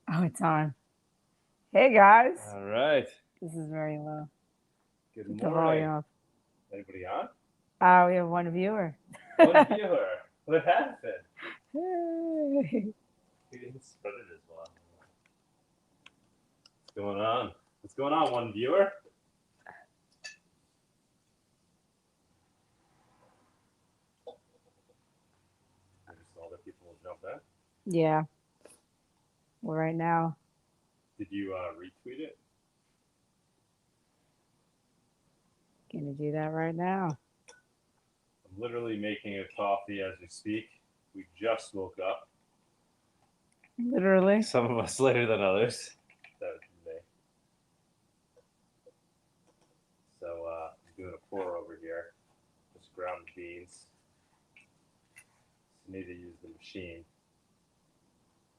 Oh, it's on. Hey guys. All right. This is very low. Good Keep the volume morning. up. Anybody on? We have one viewer. One viewer. What happened? Hey. He didn't spread it as well. What's going on? What's going on, one viewer? I just saw that people will jump in. Yeah. Well, right now. Did you retweet it? Gonna do that right now. I'm literally making a coffee as we speak. We just woke up. Literally. Some of us later than others. That was me. So I'm doing a pour over here. Just ground the beans. So need to use the machine.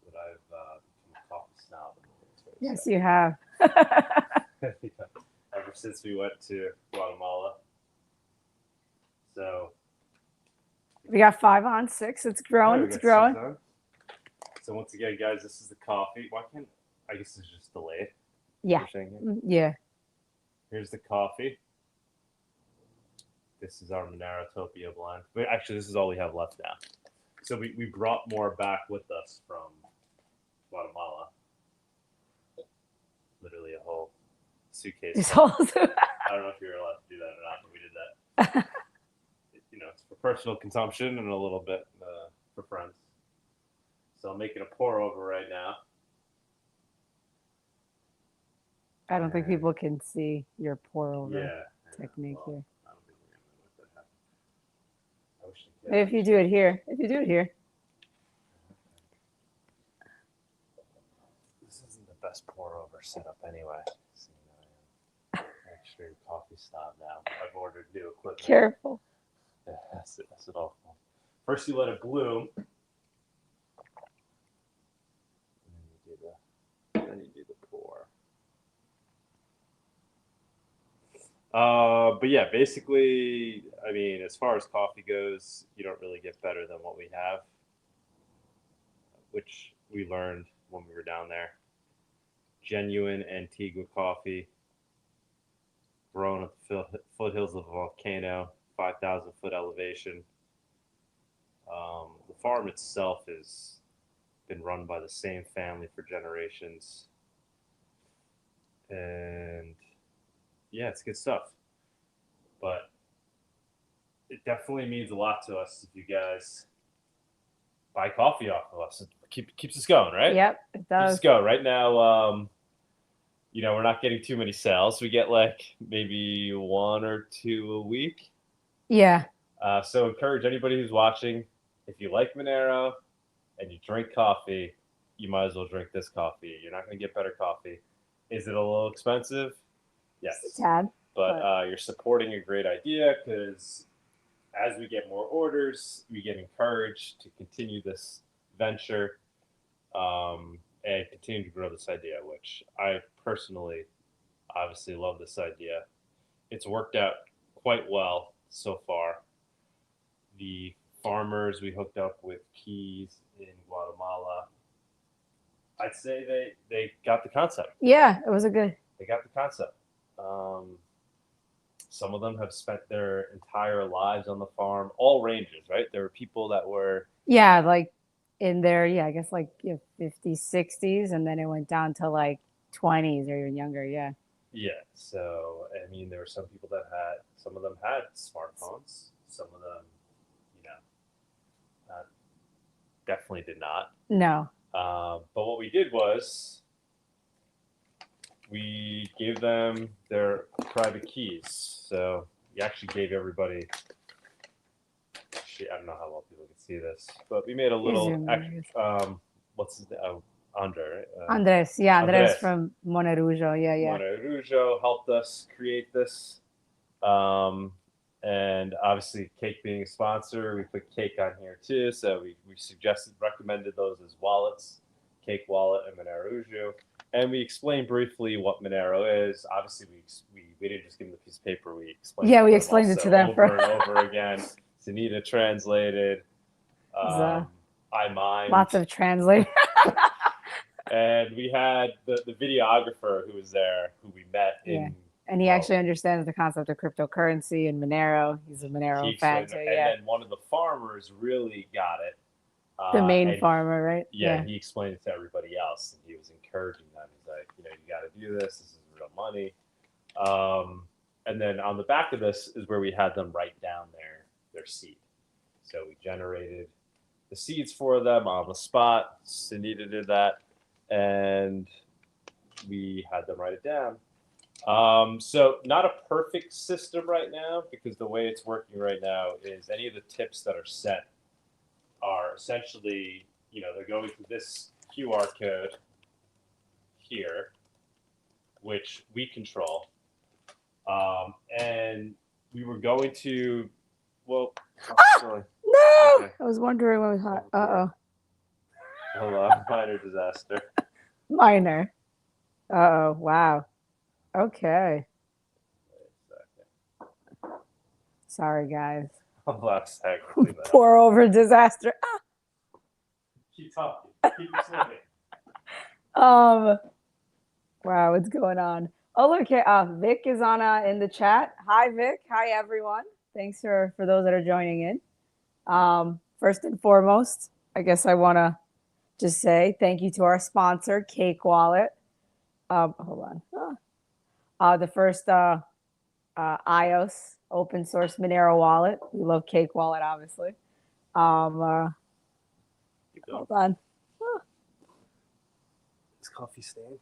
But I've become a coffee snob. Yes, you have. Ever since we went to Guatemala. So We got 5 on 6. It's growing. we It's got growing. 6 on. So once again, guys, this is the coffee. Why can't I guess it's just delayed. Yeah. Yeah. Here's the coffee. This is our Monerotopia blend. But actually, this is all we have left now. So we brought more back with us from Guatemala. Literally a whole suitcase. It's full. all. I don't know if you're allowed to do that or not, but we did that. It's for personal consumption and a little bit for friends. So I'm making a pour over right now. I don't think people can see your pour over technique here. I don't think we're gonna let that happen. I wish they could. Maybe if you do it here. This isn't the best pour over setup anyway. Extra coffee snob now. I've ordered new equipment. Careful. Yeah, that's it all. First, you let it bloom. Then you do the pour. But yeah, basically, I mean, as far as coffee goes, you don't really get better than what we have, which we learned when we were down there. Genuine Antigua coffee, grown at the foothills of a volcano, 5,000 foot elevation. The farm itself has been run by the same family for generations. And yeah, it's good stuff. But it definitely means a lot to us if you guys buy coffee off of us. It keeps us going, right? Yep, it does. Keeps us going. Right now, we're not getting too many sales. We get like maybe 1 or 2 a week. Yeah. So encourage anybody who's watching, if you like Monero and you drink coffee, you might as well drink this coffee. You're not going to get better coffee. Is it a little expensive? Yes. It's a tad. But you're supporting a great idea because as we get more orders, we get encouraged to continue this venture and continue to grow this idea, which I personally obviously love this idea. It's worked out quite well so far. The farmers we hooked up with keys in Guatemala, I'd say they got the concept. Yeah, it was a good. They got the concept. Some of them have spent their entire lives on the farm, all ranges, right? There were people that were like in their I guess like 50s, 60s, and then it went down to like 20s or even younger. Yeah. Yeah. So I mean, there were some people that some of them had smartphones. Some of them, definitely did not. No. But what we did was we gave them their private keys. So we actually gave everybody. I don't know how well people can see this, but we made a little. What's his name? Andre. Andres. Yeah, Andres from Monerujo. Yeah. Monerujo helped us create this. And obviously, Cake being a sponsor, we put Cake on here too. So we recommended those as wallets, Cake Wallet and Monerujo. And we explained briefly what Monero is. Obviously, we didn't just give them the piece of paper. We explained. Yeah, we explained it to them over and over again. Sunita translated. I mined. Lots of translate. And we had the videographer who was there, who we met in. And he actually understands the concept of cryptocurrency and Monero. He's a Monero fan too. And then one of the farmers really got it. The main farmer, right? Yeah, he explained it to everybody else, and he was encouraging them. He's like, you got to do this. This is real money. And then on the back of this is where we had them write down their seed. So we generated the seeds for them on the spot. Cindy did that, and we had them write it down. So not a perfect system right now, because the way it's working right now is any of the tips that are set are essentially, they're going through this QR code here, which we control. And we were going to, no! Okay. I was wondering what was hot. Uh-oh. Hold on, minor disaster. Minor. Uh-oh, wow. Okay. Wait a second. Sorry, guys. Hold on a second. Pour over disaster. Ah. Keep talking. Keep swimming. Wow, what's going on? Oh, look, Vic is on in the chat. Hi, Vic. Hi, everyone. Thanks for those that are joining in. First and foremost, I guess I want to just say thank you to our sponsor, Cake Wallet. Hold on. The first iOS open source Monero wallet. We love Cake Wallet, obviously. Hold on. Is coffee stained?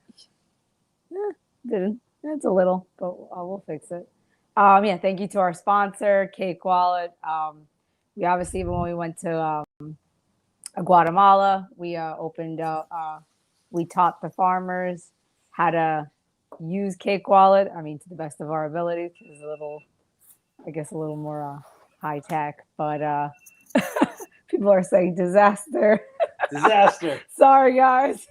Didn't. It's a little, but we'll fix it. Yeah, thank you to our sponsor, Cake Wallet. We obviously, even when we went to Guatemala, we opened we taught the farmers how to use Cake Wallet. I mean, to the best of our ability. It's a little, I guess, a little more high tech, but people are saying disaster. Disaster. Sorry, guys.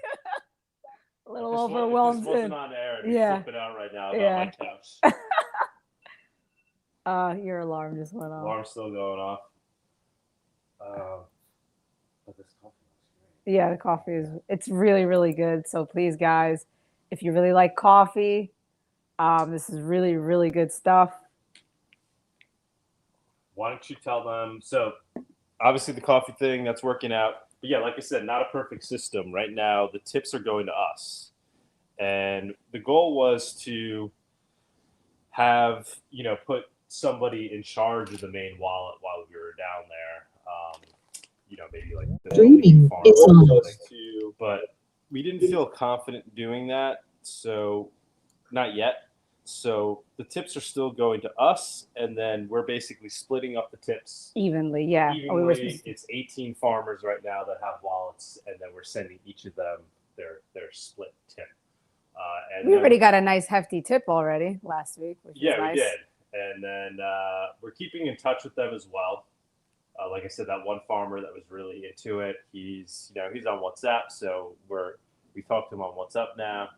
A little overwhelmed. This wasn't on air. Yeah. Flipping out right now about my couch. Your alarm just went off. Alarm's still going off. But this coffee looks great. Yeah, the coffee it's really, really good. So please, guys, if you really like coffee, this is really, really good stuff. Why don't you tell them? So obviously the coffee thing, that's working out. But yeah, like I said, not a perfect system. Right now, the tips are going to us. And the goal was to have, put somebody in charge of the main wallet while we were down there. Maybe like the streaming is on. But we didn't feel confident doing that. So not yet. So the tips are still going to us, and then we're basically splitting up the tips evenly. Yeah, it's 18 farmers right now that have wallets, and then we're sending each of them their split tip. And we already got a nice hefty tip already last week, which is nice. We did. And then we're keeping in touch with them as well. Like I said, that one farmer that was really into it, he's on WhatsApp, so we talk to him on WhatsApp now,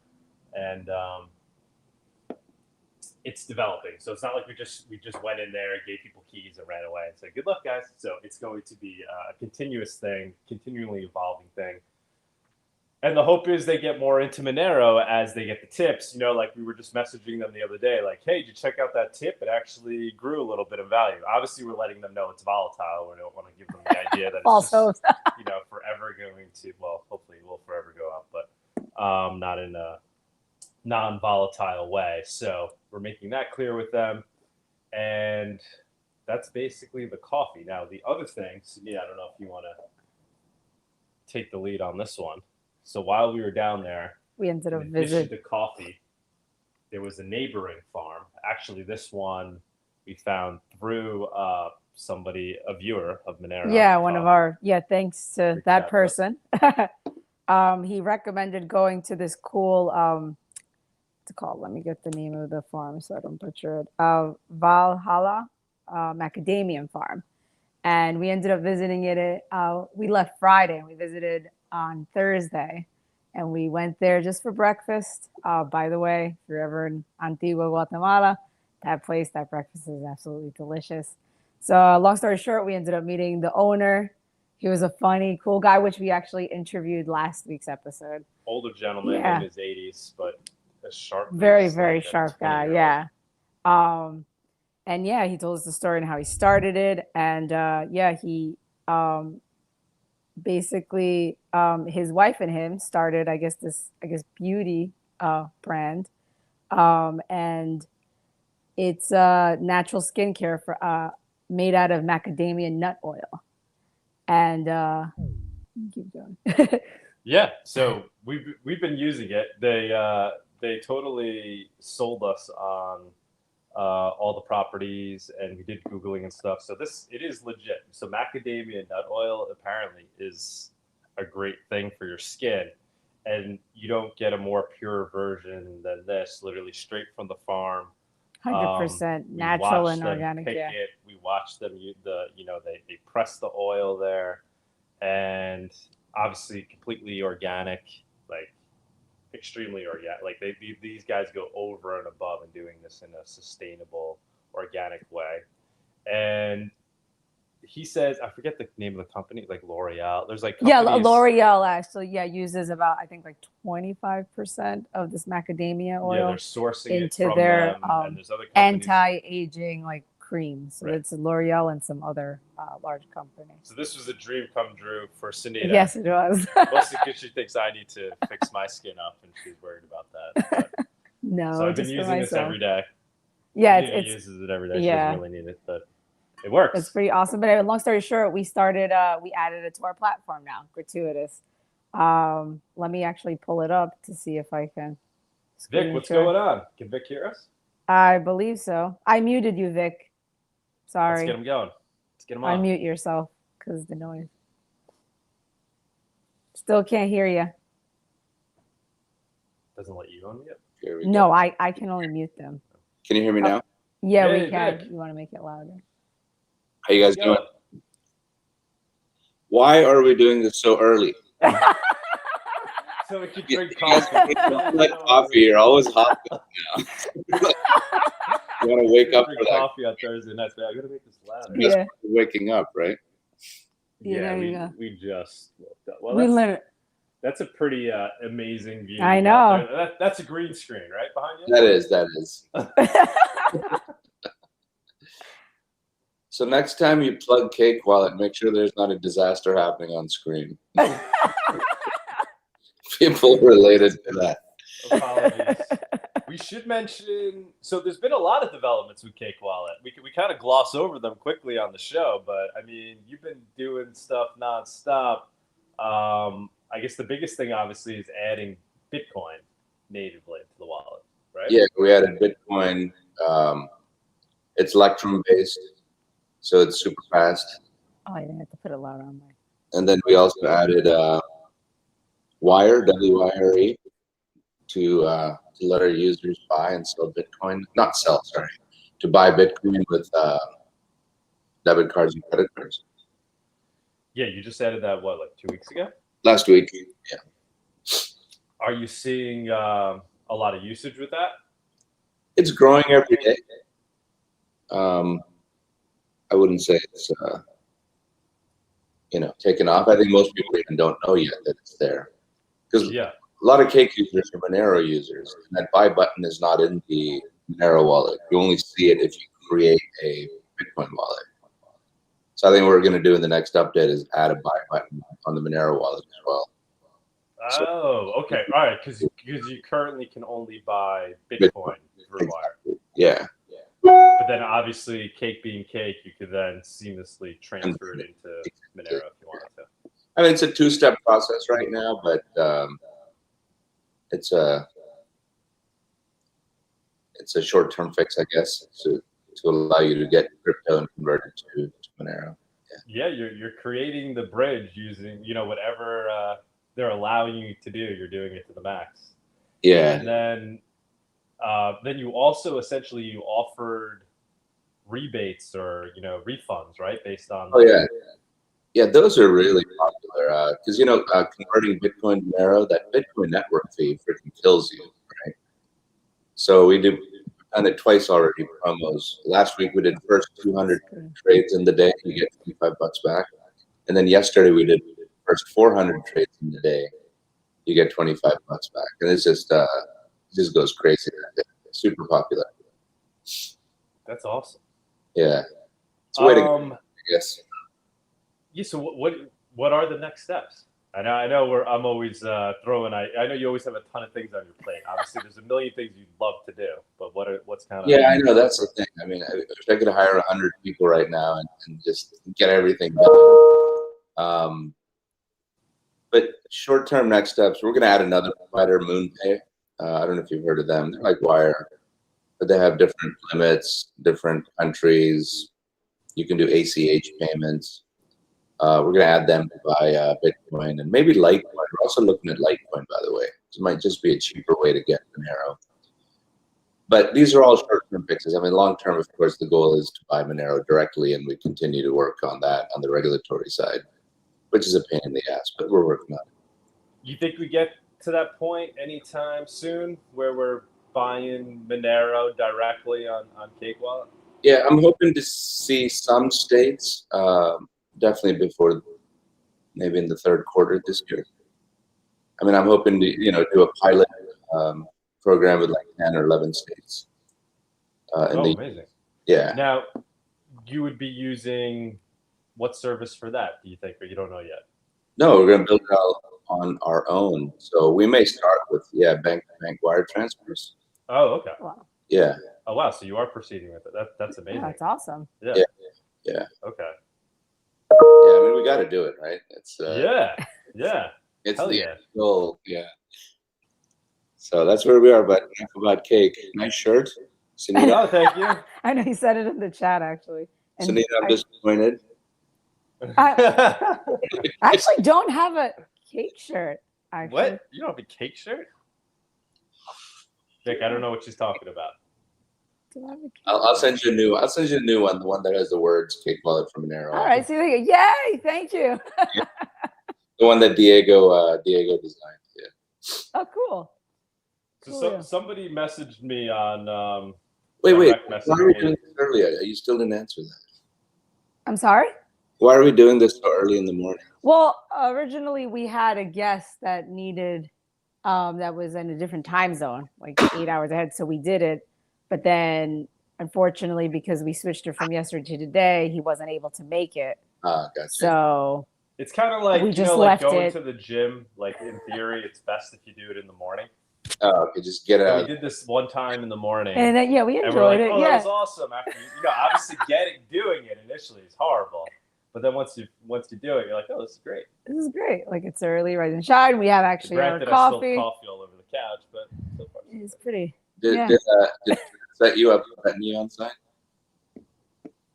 and it's developing. So it's not like we just went in there, gave people keys, and ran away and said, good luck, guys. So it's going to be a continuous thing, continually evolving thing. And the hope is they get more into Monero as they get the tips. Like we were just messaging them the other day, like, hey, did you check out that tip? It actually grew a little bit of value. Obviously, we're letting them know it's volatile. We don't want to give them the idea that it's just, forever going to, well, hopefully it will forever go up, but not in a non-volatile way. So we're making that clear with them. And that's basically the coffee. Now, the other thing, Sydney, I don't know if you want to take the lead on this one. So while we were down there, we ended up visiting the coffee. There was a neighboring farm. Actually, this one we found through somebody, a viewer of Monero. Yeah, one of our, thanks to that person. He recommended going to this cool, what's it called? Let me get the name of the farm so I don't butcher it. Valhalla Macadamia farm. And we ended up visiting it. We left Friday and we visited on Thursday. And we went there just for breakfast. By the way, if you're ever in Antigua, Guatemala, that breakfast is absolutely delicious. So long story short, we ended up meeting the owner. He was a funny, cool guy, which we actually interviewed last week's episode. Older gentleman Yeah. in his 80s, but a sharp, Very, as, very like, a sharp guy. 20-year-old. Yeah. And yeah, he told us the story and how he started it. And yeah, he basically his wife and him started, I guess, beauty brand. And it's natural skincare for made out of macadamia nut oil. And keep going. Yeah, so we've been using it. They totally sold us on all the properties, and we did Googling and stuff. So it is legit. So macadamia nut oil apparently is a great thing for your skin, and you don't get a more pure version than this. Literally straight from the farm. 100% We natural watched and them organic. pick Yeah. it. We watched them they press the oil there, and obviously completely organic, like extremely organic. Like these guys go over and above in doing this in a sustainable, organic way. And he says, I forget the name of the company, like L'Oreal. There's like Yeah, companies, L'Oreal actually, uses about, I think, like 25% of this macadamia oil. Yeah, they're sourcing it into from their them, and there's other companies. anti-aging like cream. So Right. it's L'Oreal and some other large companies. So this was a dream come true for Sunita. Yes, it was. Mostly because she thinks I need to fix my skin up, and she's worried about that. But, No, so I've just been for using this myself. every day. Yeah, Sunita it's uses it every day. She yeah. doesn't really need it, but it works. It's pretty awesome. But long story short, we added it to our platform now. Gratuitous. Let me actually pull it up to see if I can. Vic, what's going on? Can Vic hear us? I believe so. I muted you, Vic. Sorry. Let's get him going. Let's get him on. Unmute yourself because of the noise. Still can't hear you. Doesn't let you unmute? No, I can only mute them. Can you hear me now? Yeah, Hey, we can. Vic. You want to make it louder? How you guys doing? Why are we doing this so early? So we could drink You guys coffee. like coffee. You're always hot now. You want to wake up Drink for that? coffee on Thursday nights. Man, I gotta make this louder. Yeah. Just waking up, right? Yeah, there you go. we just woke up. Well, We literally. that's a pretty amazing view. I out know. there. That's a green screen, right, behind you? That is. So next time you plug Cake Wallet, make sure there's not a disaster happening on screen. People related to that. Apologies. We should mention, so there's been a lot of developments with Cake Wallet. We kind of gloss over them quickly on the show, but I mean, you've been doing stuff nonstop. I guess the biggest thing, obviously, is adding Bitcoin natively to the wallet, right? Yeah, we added Bitcoin. It's Electrum based, so it's super fast. Oh, I didn't have to put it loud on my. And then we also added Wire, WIRE, to let our users buy and sell Bitcoin. Not sell, sorry. To buy Bitcoin with debit cards and credit cards. Yeah, you just added that, what, like 2 weeks ago? Last week, yeah. Are you seeing a lot of usage with that? It's growing every day. I wouldn't say it's taken off. I think most people even don't know yet that it's there, because Yeah. a lot of Cake users are Monero users, and that buy button is not in the Monero wallet. You only see it if you create a Bitcoin wallet. So I think what we're going to do in the next update is add a buy button on the Monero wallet as well. Oh, okay. All right, because you currently can only buy Bitcoin through Wire. Yeah. But then obviously, Cake being Cake, you could then seamlessly transfer it into Monero if you wanted to. I mean, it's a two-step process right now, but it's a short-term fix, I guess, to allow you to get crypto and convert it to Monero. Yeah, you're creating the bridge using whatever they're allowing you to do. You're doing it to the max. Yeah. And then you also essentially offered rebates or refunds, right, based on. Oh yeah. Yeah, those are really popular because converting Bitcoin to Monero, that Bitcoin network fee freaking kills you, right? So we done it twice already. Promos. Last week we did first 200 trades in the day, you get $25 back, And then yesterday we did first 400 trades in the day. You get $25 back, and it's just it just goes crazy. It's super popular. That's awesome. Yeah, it's a way to go, I guess. Yeah. So what are the next steps? I know I'm always throwing. I know you always have a ton of things on your plate. Obviously, there's a million things you'd love to do, but what's kind of? Yeah, I know that's the thing. I mean, if I could hire 100 people right now and just get everything done. But short-term next steps, we're going to add another provider, MoonPay. I don't know if you've heard of them. They're like Wire, but they have different limits, different countries. You can do ACH payments. We're going to add them to buy Bitcoin and maybe Litecoin. We're also looking at Litecoin, by the way. It might just be a cheaper way to get Monero. But these are all short-term fixes. I mean, long-term, of course, the goal is to buy Monero directly, and we continue to work on that on the regulatory side, which is a pain in the ass, but we're working on it. You think we get to that point anytime soon where we're buying Monero directly on Cake Wallet? Yeah, I'm hoping to see some states definitely before, maybe in the third quarter this year. I mean, I'm hoping to do a pilot program with like 10 or 11 states. Amazing. Yeah. Now, you would be using what service for that, do you think, or you don't know yet? No, we're going to build it out on our own. So we may start with, bank-to-bank wire transfers. Oh, okay. Wow. Yeah. Oh, wow. So you are proceeding with it. That's amazing. Yeah, that's awesome. Yeah. Okay. Yeah, I mean, we got to do it, right? It's yeah. It's Hell the yeah. goal. Yeah. So that's where we are. But enough about Cake. Nice shirt, Sunita. Oh, thank you. I know he said it in the chat actually. And Sunita, I'm disappointed. I actually don't have a cake shirt. Actually. What? You don't have a cake shirt? Vic, I don't know what she's talking about. I'll send you a new. I'll send you a new one. The one that has the words "Cake Wallet" from Monero. All right. So yay! Thank you. The one that Diego designed. Yeah. Oh, cool. So somebody messaged me on. Wait. direct Why message are we me. doing this early? You still didn't answer that. I'm sorry? Why are we doing this so early in the morning? Well, originally we had a guest that needed that was in a different time zone, like 8 hours ahead. So we did it. But then, unfortunately, because we switched it from yesterday to today, he wasn't able to make it. Ah, gotcha. So It's kind of like, we just like left going it. to the gym. Like, in theory, it's best if you do it in the morning. Oh, okay, just get it And out. we did this one time in the morning. And then, we and we're enjoyed like, it. oh, Yeah. that was awesome. After obviously doing it initially is horrible. But then once you do it, you're like, oh, this is great. This is great. Like, it's early, rise and shine. We have actually our Granted, coffee. I spilled coffee all over the couch, but so far. It's pretty. Did it set you up with that neon sign?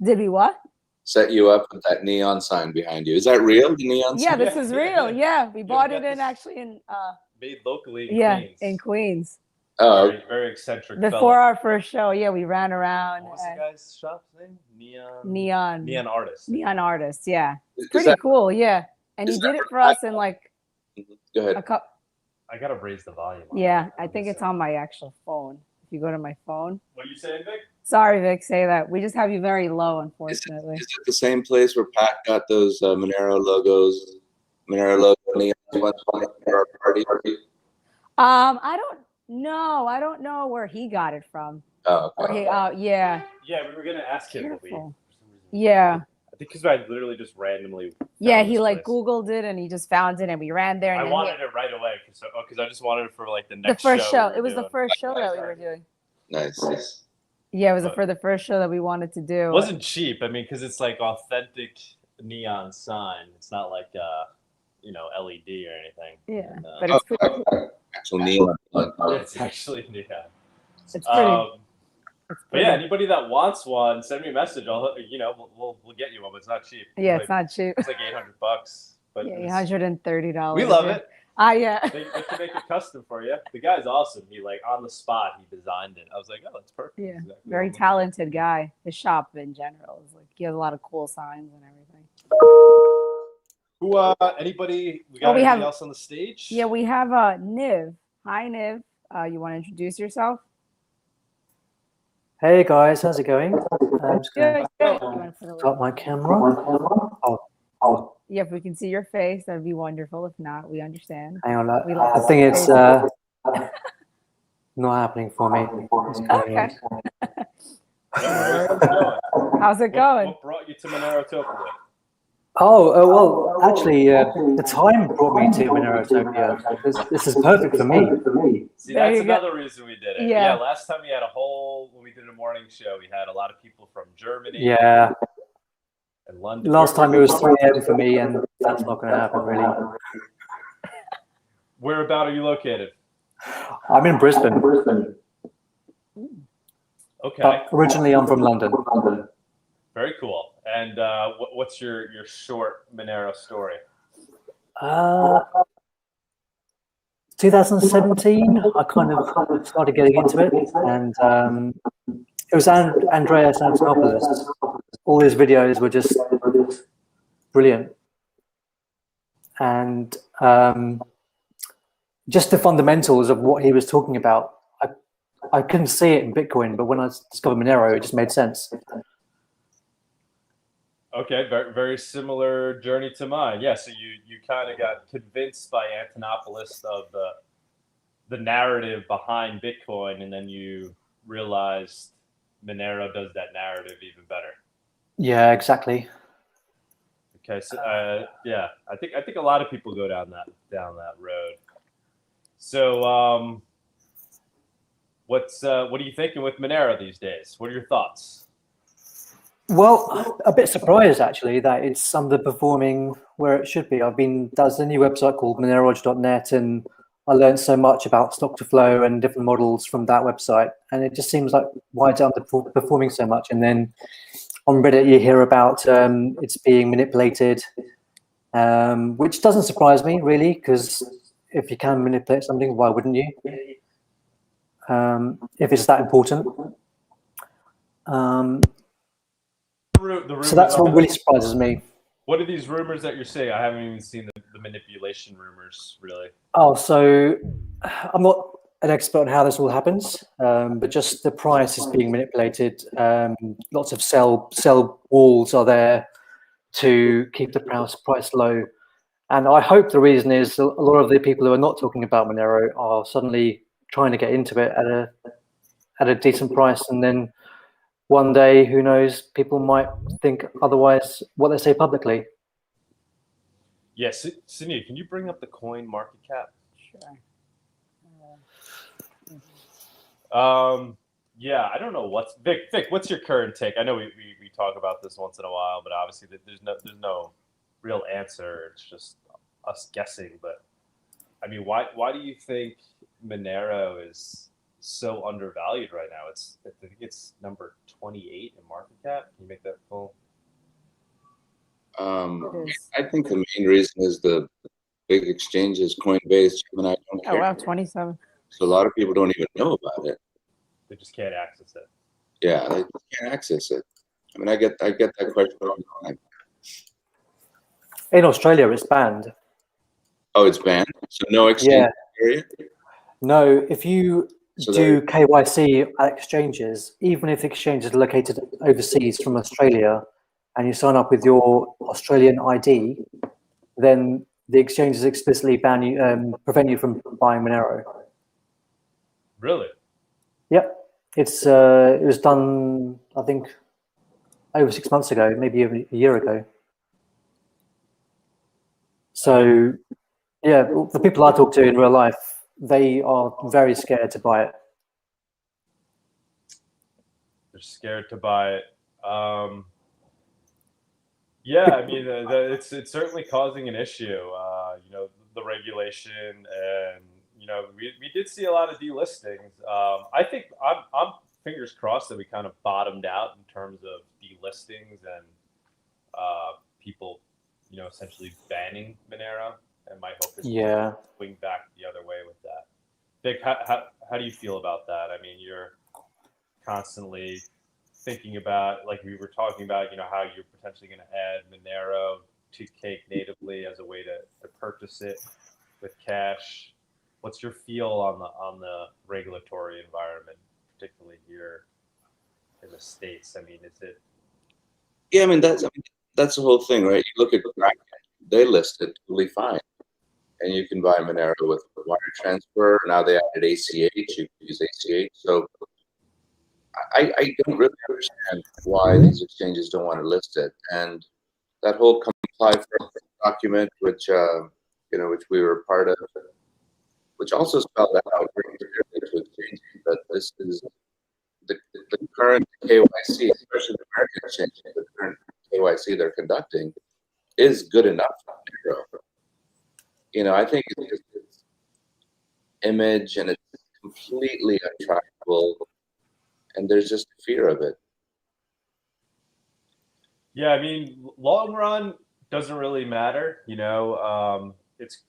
Did we what? Set you up with that neon sign behind you. Is that real? The neon sign? Yeah, this is real. Yeah, we bought it in Made locally in Queens. in Queens. Oh, Very, very eccentric Before fella. our first show, we ran around. What was the guy's shop's name? Neon Artist. Neon Artist, yeah. is Pretty that, cool, yeah. And he is did that it for us in like Go ahead. a couple. I gotta raise the volume. Yeah, I think it's on my actual phone. If you go to my phone. What are you saying, Vic? Sorry, Vic, say that. We just have you very low, Is unfortunately. it the same place where Pat got those Monero logos? Monero logo neon ones for our party? I don't know. I don't know where he got it from. Oh, Or okay. Yeah, we were gonna ask him. But Careful. for some reason, Yeah. I think because I literally just randomly. Yeah, found he this like place. Googled it and he just found it and we ran there. And I then wanted it right away because I just wanted it for like the the next first show. we It were was the doing. first show that we were doing. Nice. Yeah, it was But- for the first show that we wanted to do. It wasn't cheap. I mean, because it's like authentic neon sign. It's not like LED or anything. Yeah, And, but it's pretty. Actual neon. it's actually neon. It's pretty. It's But yeah, pretty. anybody that wants one, send me a message. I'll we'll get you one. But it's not cheap. Yeah, It's it's not cheap. It's like $800. But Yeah, it's- $130. we love it. Yeah. They can make it custom for you. The guy's awesome. He like on the spot he designed it. I was like, oh, that's perfect. Yeah, Exactly what very I'm looking talented guy. His shop in general is like he has a lot of cool signs and everything. for. Anybody? We got we anything have- else on the stage? Yeah, we have Niv. Hi, Niv. You want to introduce yourself? Hey guys, how's it going? I'm just going Good. to Good. You wanna put it stop my camera. Yeah, if we can see your face, that'd be wonderful. If not, we understand. Hang on, We like I to think see it's faces. not happening for me. What's going on? Okay. No worries. How's it going? How's it going? What brought you to Monerotopia? Oh, well, actually, the time brought me to Monerotopia. This is perfect for me. See, There that's you go. another reason we did it. Yeah. Last time we had when we did a morning show, we had a lot of people from Germany Yeah. and London. Last time it was 3 a.m. for me, and that's not going to happen, really. Whereabout are you located? I'm in Brisbane, Okay. but originally I'm from London. Very cool. And what's your short Monero story? 2017, I kind of started getting into it, and it was Andreas Antonopoulos. All his videos were just brilliant, and just the fundamentals of what he was talking about. I couldn't see it in Bitcoin, but when I discovered Monero, it just made sense. Okay, very, very similar journey to mine. Yeah, so you kind of got convinced by Antonopoulos of the narrative behind Bitcoin, and then you realized Monero does that narrative even better. Yeah, exactly. Okay, so yeah, I think a lot of people go down that road. So what are you thinking with Monero these days? What are your thoughts? Well, a bit surprised actually that it's underperforming where it should be. There's a new website called moneronews.net, and I learned so much about stock to flow and different models from that website. And it just seems like, why is it underperforming so much? And then on Reddit, you hear about it's being manipulated, which doesn't surprise me really, because if you can manipulate something, why wouldn't you? If it's that important. So that's what really surprises me. What are these rumors that you're saying? I haven't even seen the manipulation rumors, really. Oh, so I'm not an expert on how this all happens, but just the price is being manipulated. Lots of sell walls are there to keep the price low. And I hope the reason is a lot of the people who are not talking about Monero are suddenly trying to get into it at a decent price, and then one day, who knows, people might think otherwise what they say publicly. Yes, Cindy, can you bring up the coin market cap? Sure. Yeah, I don't know what's Vic, what's your current take? I know we talk about this once in a while, but obviously there's no real answer. It's just us guessing. But I mean, why do you think Monero is so undervalued right now? I think it's number 28 in market cap. Can you make that full? I think the main reason is the big exchanges, Coinbase, Gemini, don't care. Oh wow, 27. So a lot of people don't even know about it. They just can't access it. Yeah, they can't access it. I mean, I get that question all the time. In Australia, it's banned. Oh, it's banned? So no exchange area? No, if you do KYC at exchanges, even if the exchange is located overseas from Australia, and you sign up with your Australian ID, then the exchanges explicitly ban you, prevent you from buying Monero. Really? Yep, it was done, I think, over 6 months ago, maybe a year ago. So, yeah, the people I talk to in real life, they are very scared to buy it. They're scared to buy it. Yeah, I mean, it's certainly causing an issue. The regulation, and we did see a lot of delistings. I think I'm fingers crossed that we kind of bottomed out in terms of delistings and people, essentially banning Monero. And my hope is to swing back the other way with that. Vic, how do you feel about that? I mean, you're constantly thinking about, like we were talking about, how you're potentially going to add Monero to Cake natively as a way to purchase it with cash. What's your feel on the regulatory environment, particularly here in the States? I mean, is it? Yeah, I mean that's the whole thing, right? You look at Kraken. they listed totally fine. And you can buy Monero with wire transfer. Now they added ACH. You can use ACH. So I don't really understand why these exchanges don't want to list it. And that whole comply for document, which which we were part of, which also spelled out very clearly to exchanges that this is the current KYC, especially the American exchange, the current KYC they're conducting is good enough for Monero. I think it's just its image and it's completely untrackable, and there's just a fear of it. Yeah, I mean, long run doesn't really matter. It's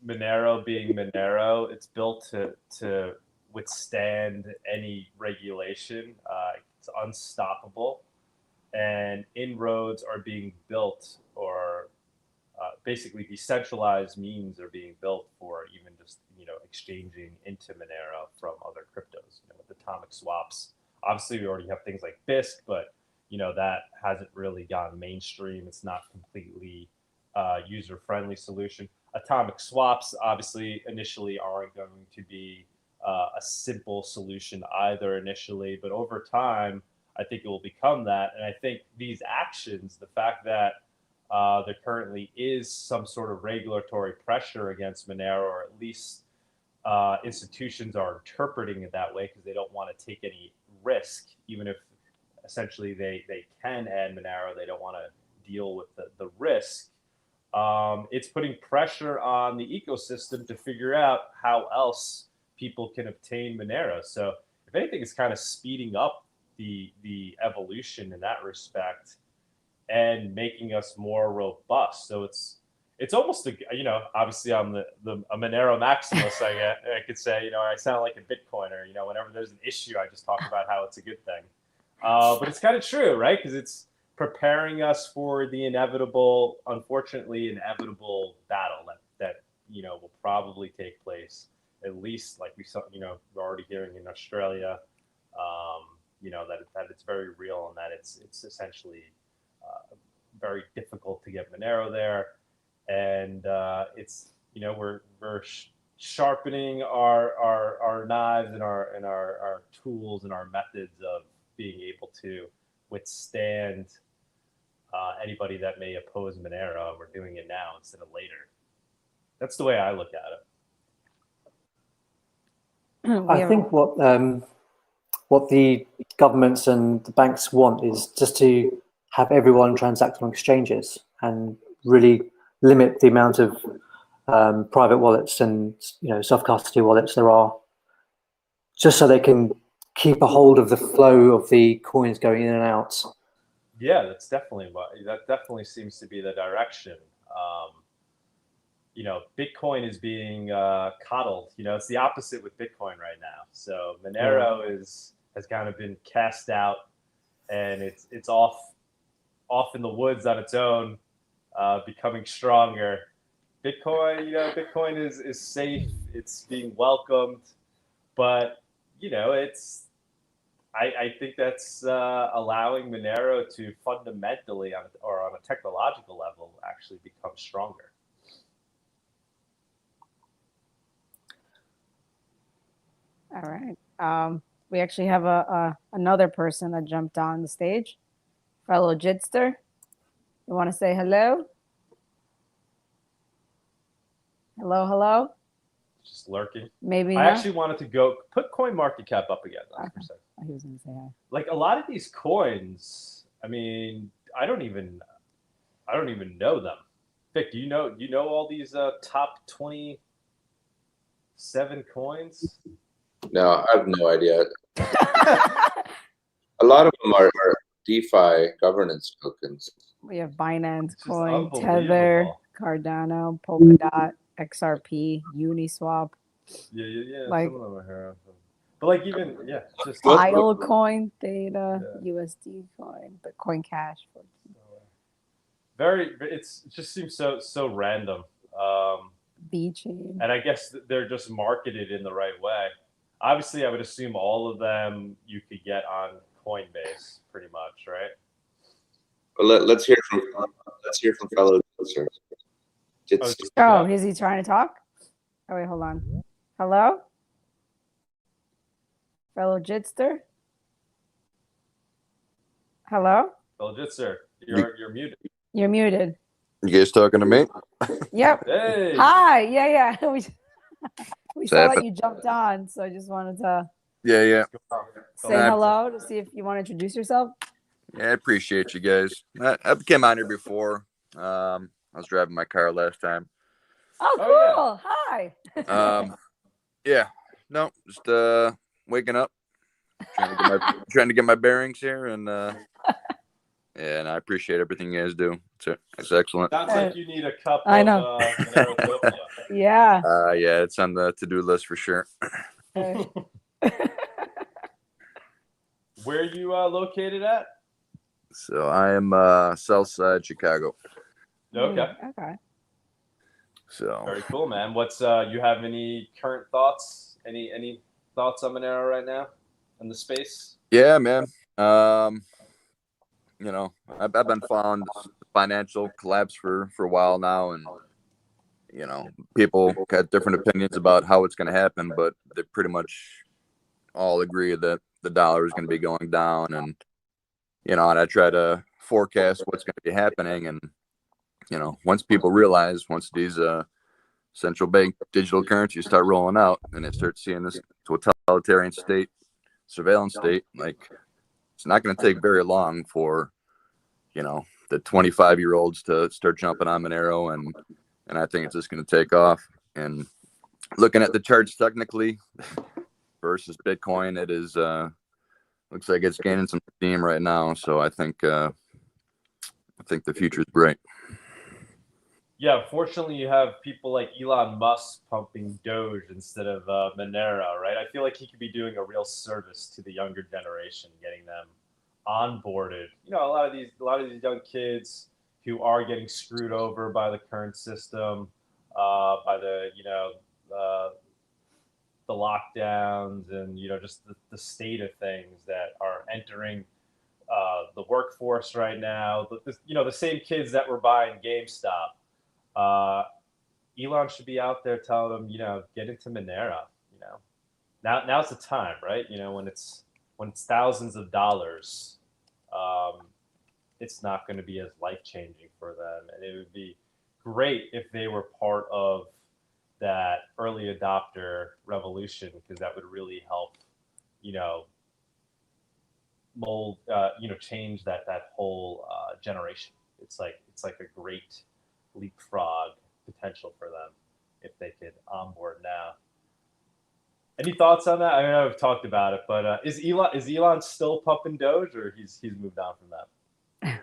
Monero being Monero. It's built to withstand any regulation. It's unstoppable, and inroads are being built, or basically decentralized means are being built for even just exchanging into Monero from other cryptos. With atomic swaps, obviously we already have things like BISC, but that hasn't really gone mainstream. It's not completely user-friendly solution. Atomic swaps obviously initially aren't going to be a simple solution either initially, but over time, I think it will become that. And I think these actions, the fact that there currently is some sort of regulatory pressure against Monero, or at least institutions are interpreting it that way because they don't want to take any risk, even if essentially they can add Monero, they don't want to deal with the risk. It's putting pressure on the ecosystem to figure out how else people can obtain Monero. So if anything, it's kind of speeding up the evolution in that respect and making us more robust. So it's almost obviously I'm a Monero maximus. I could say I sound like a Bitcoiner. Whenever there's an issue, I just talk about how it's a good thing. But it's kind of true, right? Because it's preparing us for the unfortunately inevitable battle that will probably take place. At least like we saw, we're already hearing in Australia, that it's very real, and that it's essentially very difficult to get Monero there, and it's we're sharpening our knives and our tools and our methods of being able to withstand anybody that may oppose Monero. We're doing it now instead of later. That's the way I look at it. I think what the governments and the banks want is just to have everyone transact on exchanges and really limit the amount of private wallets and self-custody wallets there are, just so they can keep a hold of the flow of the coins going in and out. Yeah, that definitely seems to be the direction. Bitcoin is being coddled. It's the opposite with Bitcoin right now. So Monero has kind of been cast out, and it's off in the woods on its own, becoming stronger. Bitcoin is safe. It's being welcomed, but I think that's allowing Monero to fundamentally, on a technological level, actually become stronger. All right. We actually have another person that jumped on the stage, fellow Jitster. You want to say hello? Hello? Just lurking. Maybe I not. actually wanted to go put CoinMarketCap up again. Okay. He was going to say hi. Like a lot of these coins, I mean, I don't even know them. Vic, do you know all these top 27 coins? No, I have no idea. A lot of them are DeFi governance tokens. We have Binance It's just Coin, Tether, unbelievable. Cardano, Polkadot, XRP, Uniswap. Yeah. Like, some of them are here. But even just Filecoin, Theta, USD Coin, Bitcoin Cash. it just seems so random. B-Chain. And I guess they're just marketed in the right way. Obviously, I would assume all of them you could get on Coinbase, pretty much, right? Well, let's hear from fellow users. It's Oh, is he trying to talk? Oh, wait, hold on. Hello? Fellow Jitster? Hello? Legit, sir. You're muted. You're muted. You guys talking to me? Yep. Hey. Hi. Yeah. we What's saw that happening? you jumped on, so I just wanted to Yeah. say hello to see if you want to introduce yourself. Yeah, I appreciate you guys. I came on here before. I was driving my car last time. Oh, Oh, cool. Hi. Yeah. No, just waking up, trying to get my bearings here, and and I appreciate everything you guys do. It's excellent. Sounds like you need a cup I of know. Monerotopia. Yeah. Yeah, it's on the to-do list for sure. Where are you located at? So I am South Side Chicago. Okay. Okay. So Very cool, man. What's you have any current thoughts? Any thoughts on Monero right now in the space? yeah, man. You know, I've been following this financial collapse for a while now, and you know, people got different opinions about how it's going to happen, but they pretty much all agree that the dollar is going to be going down, and you know, and I try to forecast what's going to be happening, and you know, once these central bank digital currencies start rolling out, and they start seeing this totalitarian state, surveillance state, like it's not going to take very long for, you know, the 25-year-olds to start jumping on Monero, and I think it's just going to take off. And looking at the charts technically versus Bitcoin, it is looks like it's gaining some steam right now. So I think the future is bright. Yeah, fortunately, you have people like Elon Musk pumping Doge instead of Monero, right? I feel like he could be doing a real service to the younger generation, getting them onboarded. You know, a lot of these young kids who are getting screwed over by the current system, by the the lockdowns, and just the state of things that are entering the workforce right now. The same kids that were buying GameStop. Elon should be out there telling them, get into Monero. Now's the time, right? When it's thousands of dollars, it's not going to be as life changing for them, and it would be great if they were part of that early adopter revolution, because that would really help, mold, change that whole generation. It's like a great leapfrog potential for them if they could onboard now. Any thoughts on that? I know I've talked about it, but is Elon still pumping Doge, or he's moved on from that? I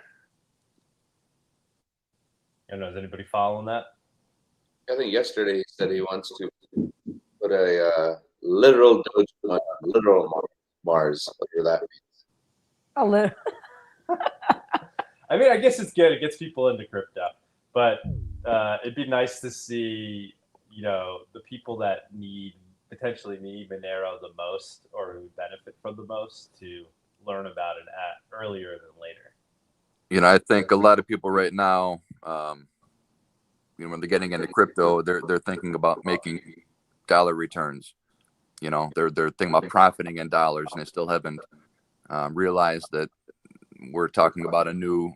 don't know. Is anybody following that? I think yesterday he said he wants to put a literal Mars, whatever that means. A little. I mean, I guess it's good. It gets people into crypto, but it'd be nice to see, the people that potentially need Monero the most, or who benefit from the most, to learn about it earlier than later. I think a lot of people right now, when they're getting into crypto, they're thinking about making dollar returns. They're thinking about profiting in dollars, and they still haven't realized that we're talking about a new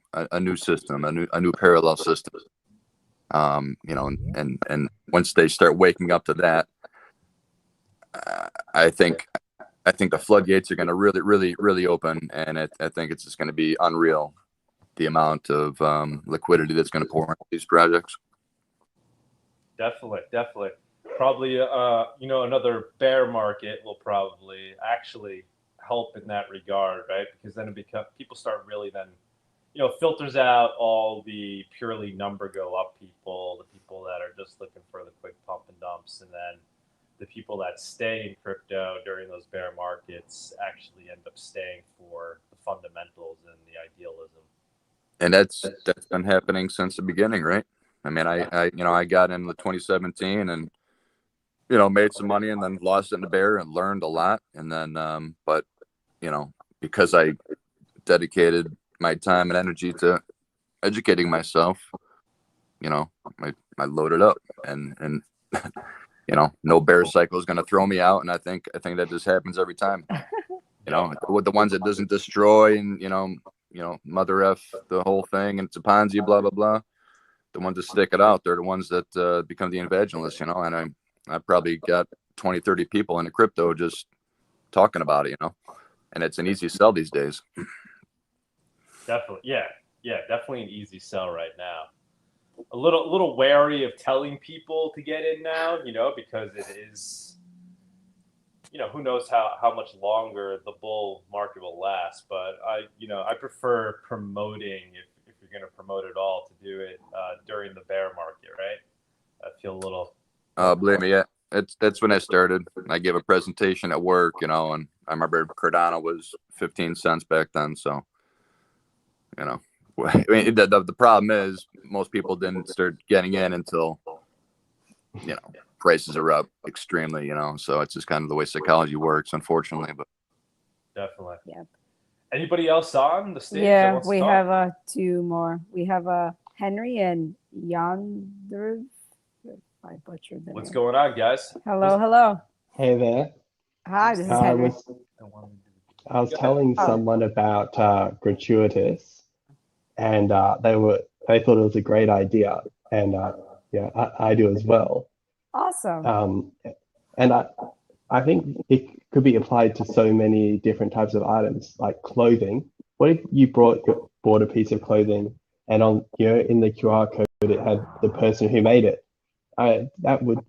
system, a new parallel system. And once they start waking up to that, I think the floodgates are going to really open, and I think it's just going to be unreal, the amount of liquidity that's going to pour into these projects. Definitely. Probably, another bear market will probably actually help in that regard, right? Because then people start really then, filters out all the purely number go up people, the people that are just looking for the quick pump and dumps, and then the people that stay in crypto during those bear markets actually end up staying for the fundamentals and the idealism. And that's been happening since the beginning, right? I mean, I got in the 2017 and made some money, and then lost it in the bear and learned a lot, and then but because I dedicated my time and energy to educating myself, load it up, and you know, no bear cycle is going to throw me out. And I think that just happens every time. You know, with the ones that doesn't destroy and you know, mother f the whole thing and it's a Ponzi, blah blah blah. The ones that stick it out, they're the ones that become the evangelists. You know, and I probably got 20, 30 people in the crypto just talking about it. You know, and it's an easy sell these days. Definitely, yeah, definitely an easy sell right now. A little wary of telling people to get in now, you know, because it is, you know, who knows how much longer the bull market will last. But I prefer promoting if you're going to promote it all to do it during the bear market, right? I feel a little. Believe me, yeah, that's when I started. I gave a presentation at work, you know, and I remember Cardano was 15 cents back then, so you know. I mean, the problem is most people didn't start getting in until, you know, prices are up extremely, you know, so it's just kind of the way psychology works, unfortunately. But Definitely. Yep. Anybody else on the stage? Yeah, we have two more. We have Henry and Yonder. I butchered the What's name. going on, guys? Hello. Hey there. Hi, this is I Henry. was telling someone about gratuitous, and they thought it was a great idea, and yeah, I do as well. Awesome. And I think it could be applied to so many different types of items, like clothing. What if you bought a piece of clothing, and on in the QR code it had the person who made it? That would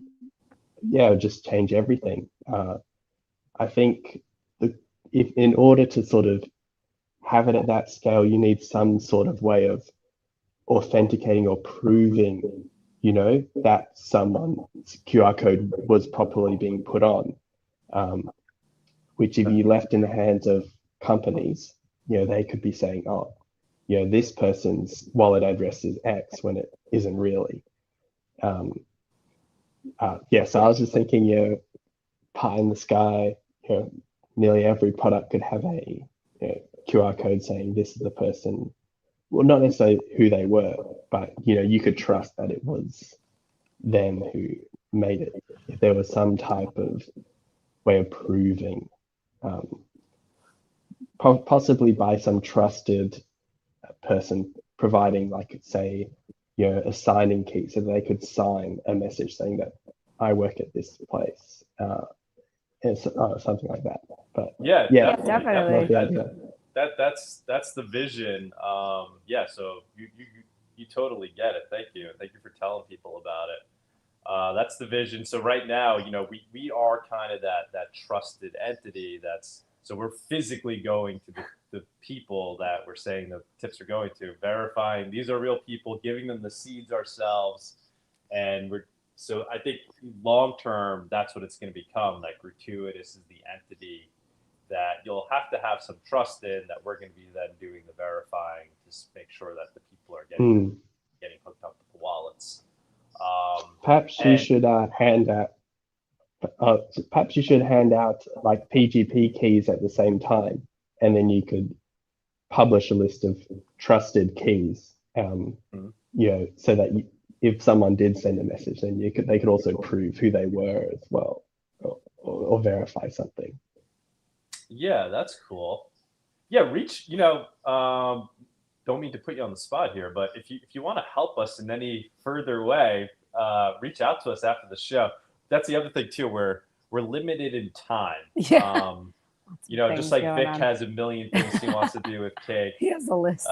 just change everything. I think if in order to sort of have it at that scale, you need some sort of way of authenticating or proving, you know, that someone's QR code was properly being put on. Which if you left in the hands of companies, you know, they could be saying, oh, you know, this person's wallet address is X when it isn't really. So I was just thinking, you know, pie in the sky, you know, nearly every product could have a QR code saying this is the person. Well, not necessarily who they were, but you know, you could trust that it was them who made it. If there was some type of way of proving, possibly by some trusted person providing, like, say, you know, a signing key, so they could sign a message saying that I work at this place, and something like that. But yeah, definitely. Love the idea. That's the vision. So you totally get it. Thank you for telling people about it. That's the vision. So right now, you know, we are kind of that trusted entity. So we're physically going to the people that we're saying the tips are going to, verifying these are real people, giving them the seeds ourselves, and so I think long term that's what it's going to become. Like gratuitous is the entity that you'll have to have some trust in, that we're going to be then doing the verifying to make sure that the people are getting hooked up with the wallets. Perhaps you should hand out. Perhaps you should hand out like PGP keys at the same time, and then you could publish a list of trusted keys. You know, so that if someone did send a message, then they could also prove who they were as well, or verify something. Yeah, that's cool. Yeah, you know, don't mean to put you on the spot here, but if you want to help us in any further way, reach out to us after the show. That's the other thing too. We're limited in time. Yeah. You know, just like Vic has a million things he wants to do with cake. He has a list.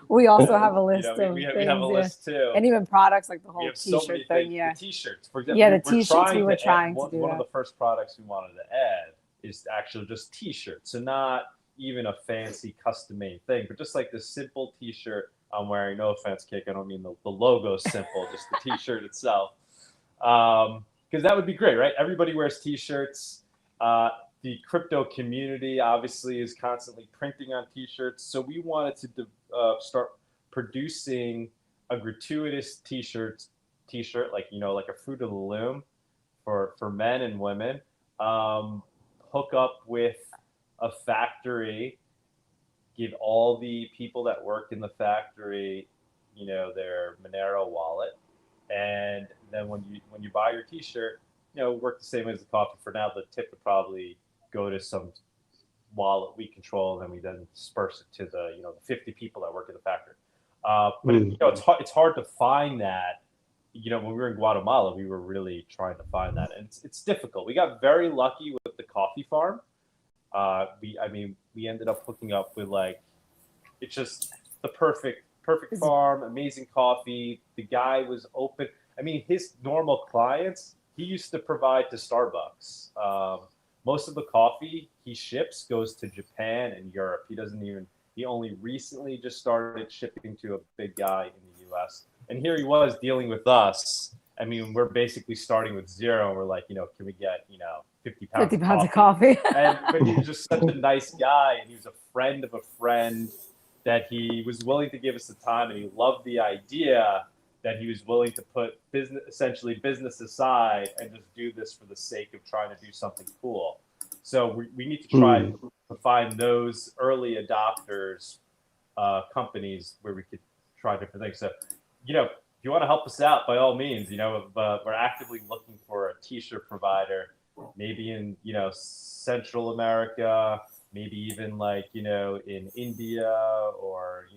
We also have a list you know, we have a list too. And even products like the whole t-shirt so thing. Yeah. The t-shirts, for example. Yeah, the t-shirts we were trying to do. One of the first products we wanted to add is actually just t-shirts. So not even a fancy custom-made thing, but just like this simple t-shirt I'm wearing. No offense, Cake. I don't mean the logo's simple, just the t-shirt itself. Because that would be great, right? Everybody wears t-shirts. The crypto community obviously is constantly printing on t-shirts. So we wanted to start producing a gratuitous t-shirt, like, you know, like a Fruit of the Loom for men and women. Hook up with a factory, give all the people that work in the factory, you know, their Monero wallet, And then when you buy your T-shirt, work the same way as the coffee. For now, the tip would probably go to some wallet we control, and we then disperse it to the 50 people that work at the factory. But it's hard to find that. When we were in Guatemala, we were really trying to find that, and it's difficult. We got very lucky with the coffee farm. We ended up hooking up with it's just the perfect farm, amazing coffee. The guy was open. His normal clients, he used to provide to Starbucks. Most of the coffee he ships goes to Japan and Europe. He only recently just started shipping to a big guy in the US. And here he was dealing with us. We're basically starting with zero. We're like, can we get, 50 pounds, 50 pounds of coffee. But he was just such a nice guy, and he was a friend of a friend that he was willing to give us the time, and he loved the idea that he was willing to put business aside and just do this for the sake of trying to do something cool. So we need to try to find those early adopters, companies where we could try different things. So, if you want to help us out, by all means, we're actively looking for a T-shirt provider, maybe in, Central America, maybe even in India or,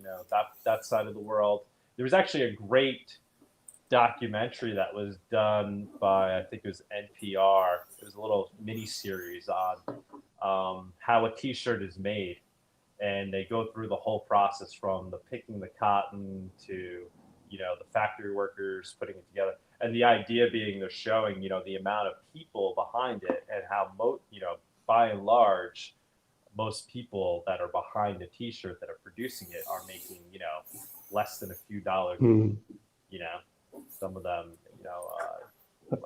that side of the world. There was actually a great documentary that was done by, I think it was NPR. It was a little mini series on how a T-shirt is made. And they go through the whole process from the picking the cotton to, the factory workers putting it together. And the idea being they're showing, the amount of people behind it and how, by and large, most people that are behind a T-shirt that are producing it are making, less than a few dollars. Some of them,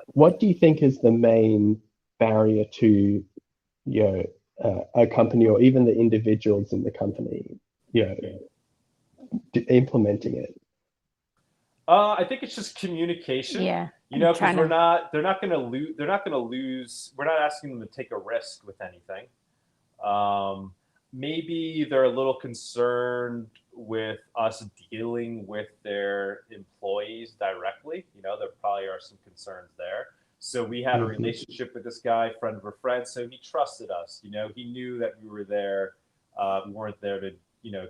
What do you think is the main barrier to, a company or even the individuals in the company, implementing it? I think it's just communication. Yeah. Because they're not going to lose. We're not asking them to take a risk with anything. Maybe they're a little concerned with us dealing with their employees directly. There probably are some concerns there. So we had a relationship with this guy, friend of a friend. So he trusted us. He knew that we were there. We weren't there to,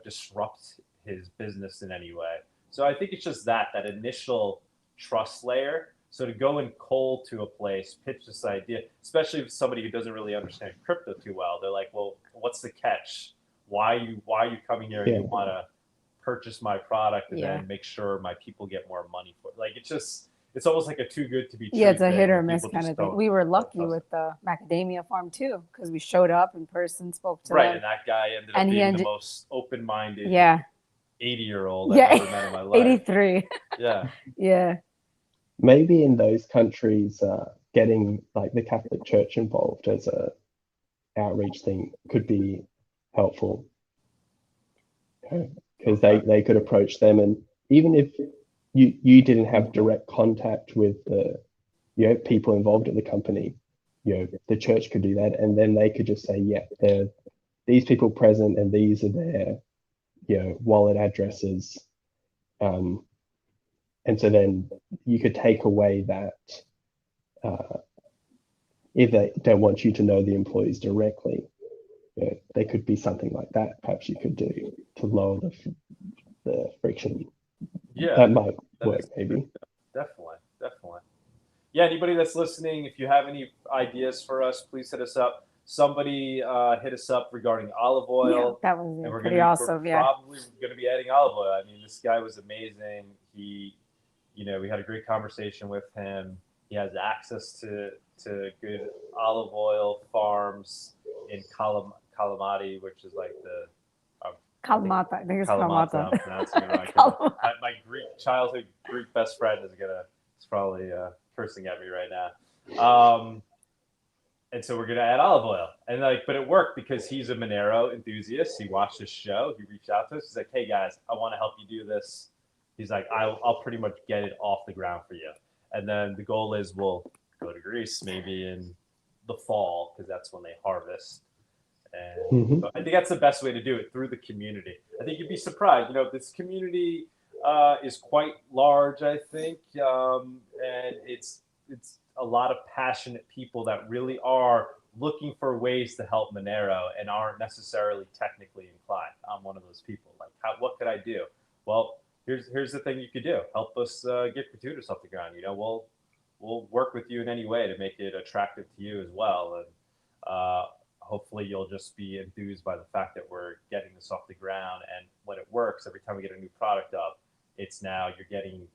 disrupt his business in any way. So I think it's just that initial trust layer. So to go in cold to a place, pitch this idea, especially if somebody who doesn't really understand crypto too well, they're like, well, what's the catch? Why are you coming here and you want to purchase my product and then make sure my people get more money for it? It's almost like a too good to be true. Yeah, it's a thing. hit or miss People kind of thing. We were lucky with the macadamia farm too, because we showed up in person, spoke to them. And that guy ended up being the most open-minded 80-year-old I've ever met in my life. 83. Yeah. Yeah. Maybe in those countries, getting the Catholic Church involved as a outreach thing could be helpful, because they could approach them, and even if you didn't have direct contact with the people involved in the company, the church could do that, and then they could just say, there are these people present and these are their wallet addresses, and so then you could take away that if they don't want you to know the employees directly, there could be something like that perhaps you could do to lower the friction. Yeah, that might work, maybe. Definitely. Yeah, anybody that's listening, if you have any ideas for us, please hit us up. Somebody hit us up regarding olive oil. Yeah, that was and pretty awesome. We're probably going to be adding olive oil. This guy was amazing. He, we had a great conversation with him. He has access to good olive oil farms in Kalamata, which is like the Kalamata. I think it's Kalamata. I'm pronouncing it right. My childhood Greek best friend is probably cursing at me right now. And so we're gonna add olive oil, and but it worked because he's a Monero enthusiast. He watched this show. He reached out to us. He's like, "Hey guys, I want to help you do this." He's like, "I'll pretty much get it off the ground for you." And then the goal is we'll go to Greece maybe in the fall, because that's when they harvest. And so I think that's the best way to do it, through the community. I think you'd be surprised. This community, is quite large, I think, and it's a lot of passionate people that really are looking for ways to help Monero and aren't necessarily technically inclined. I'm one of those people. Like, what could I do? Well, here's the thing you could do. Help us get Gratuitous off the ground. You know, we'll work with you in any way to make it attractive to you as well, and hopefully you'll just be enthused by the fact that we're getting this off the ground. And when it works, every time we get a new product up, it's now you're getting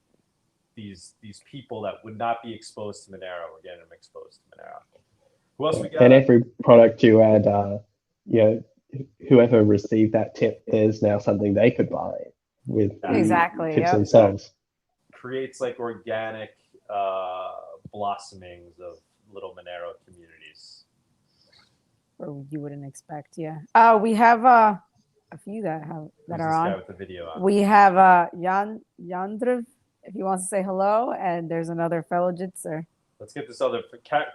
these people that would not be exposed to Monero. We're getting them exposed to Monero. Who else we got? And every product you add, you know, whoever received that tip, there's now something they could buy with Exactly. tips Yep. themselves. Creates like organic blossomings of little Monero communities. Or you wouldn't expect, yeah. We have a few that Who's are this on. guy with the video on? We have Yandrev, if he wants to say hello, and there's another fellow Jitzer. Let's get this other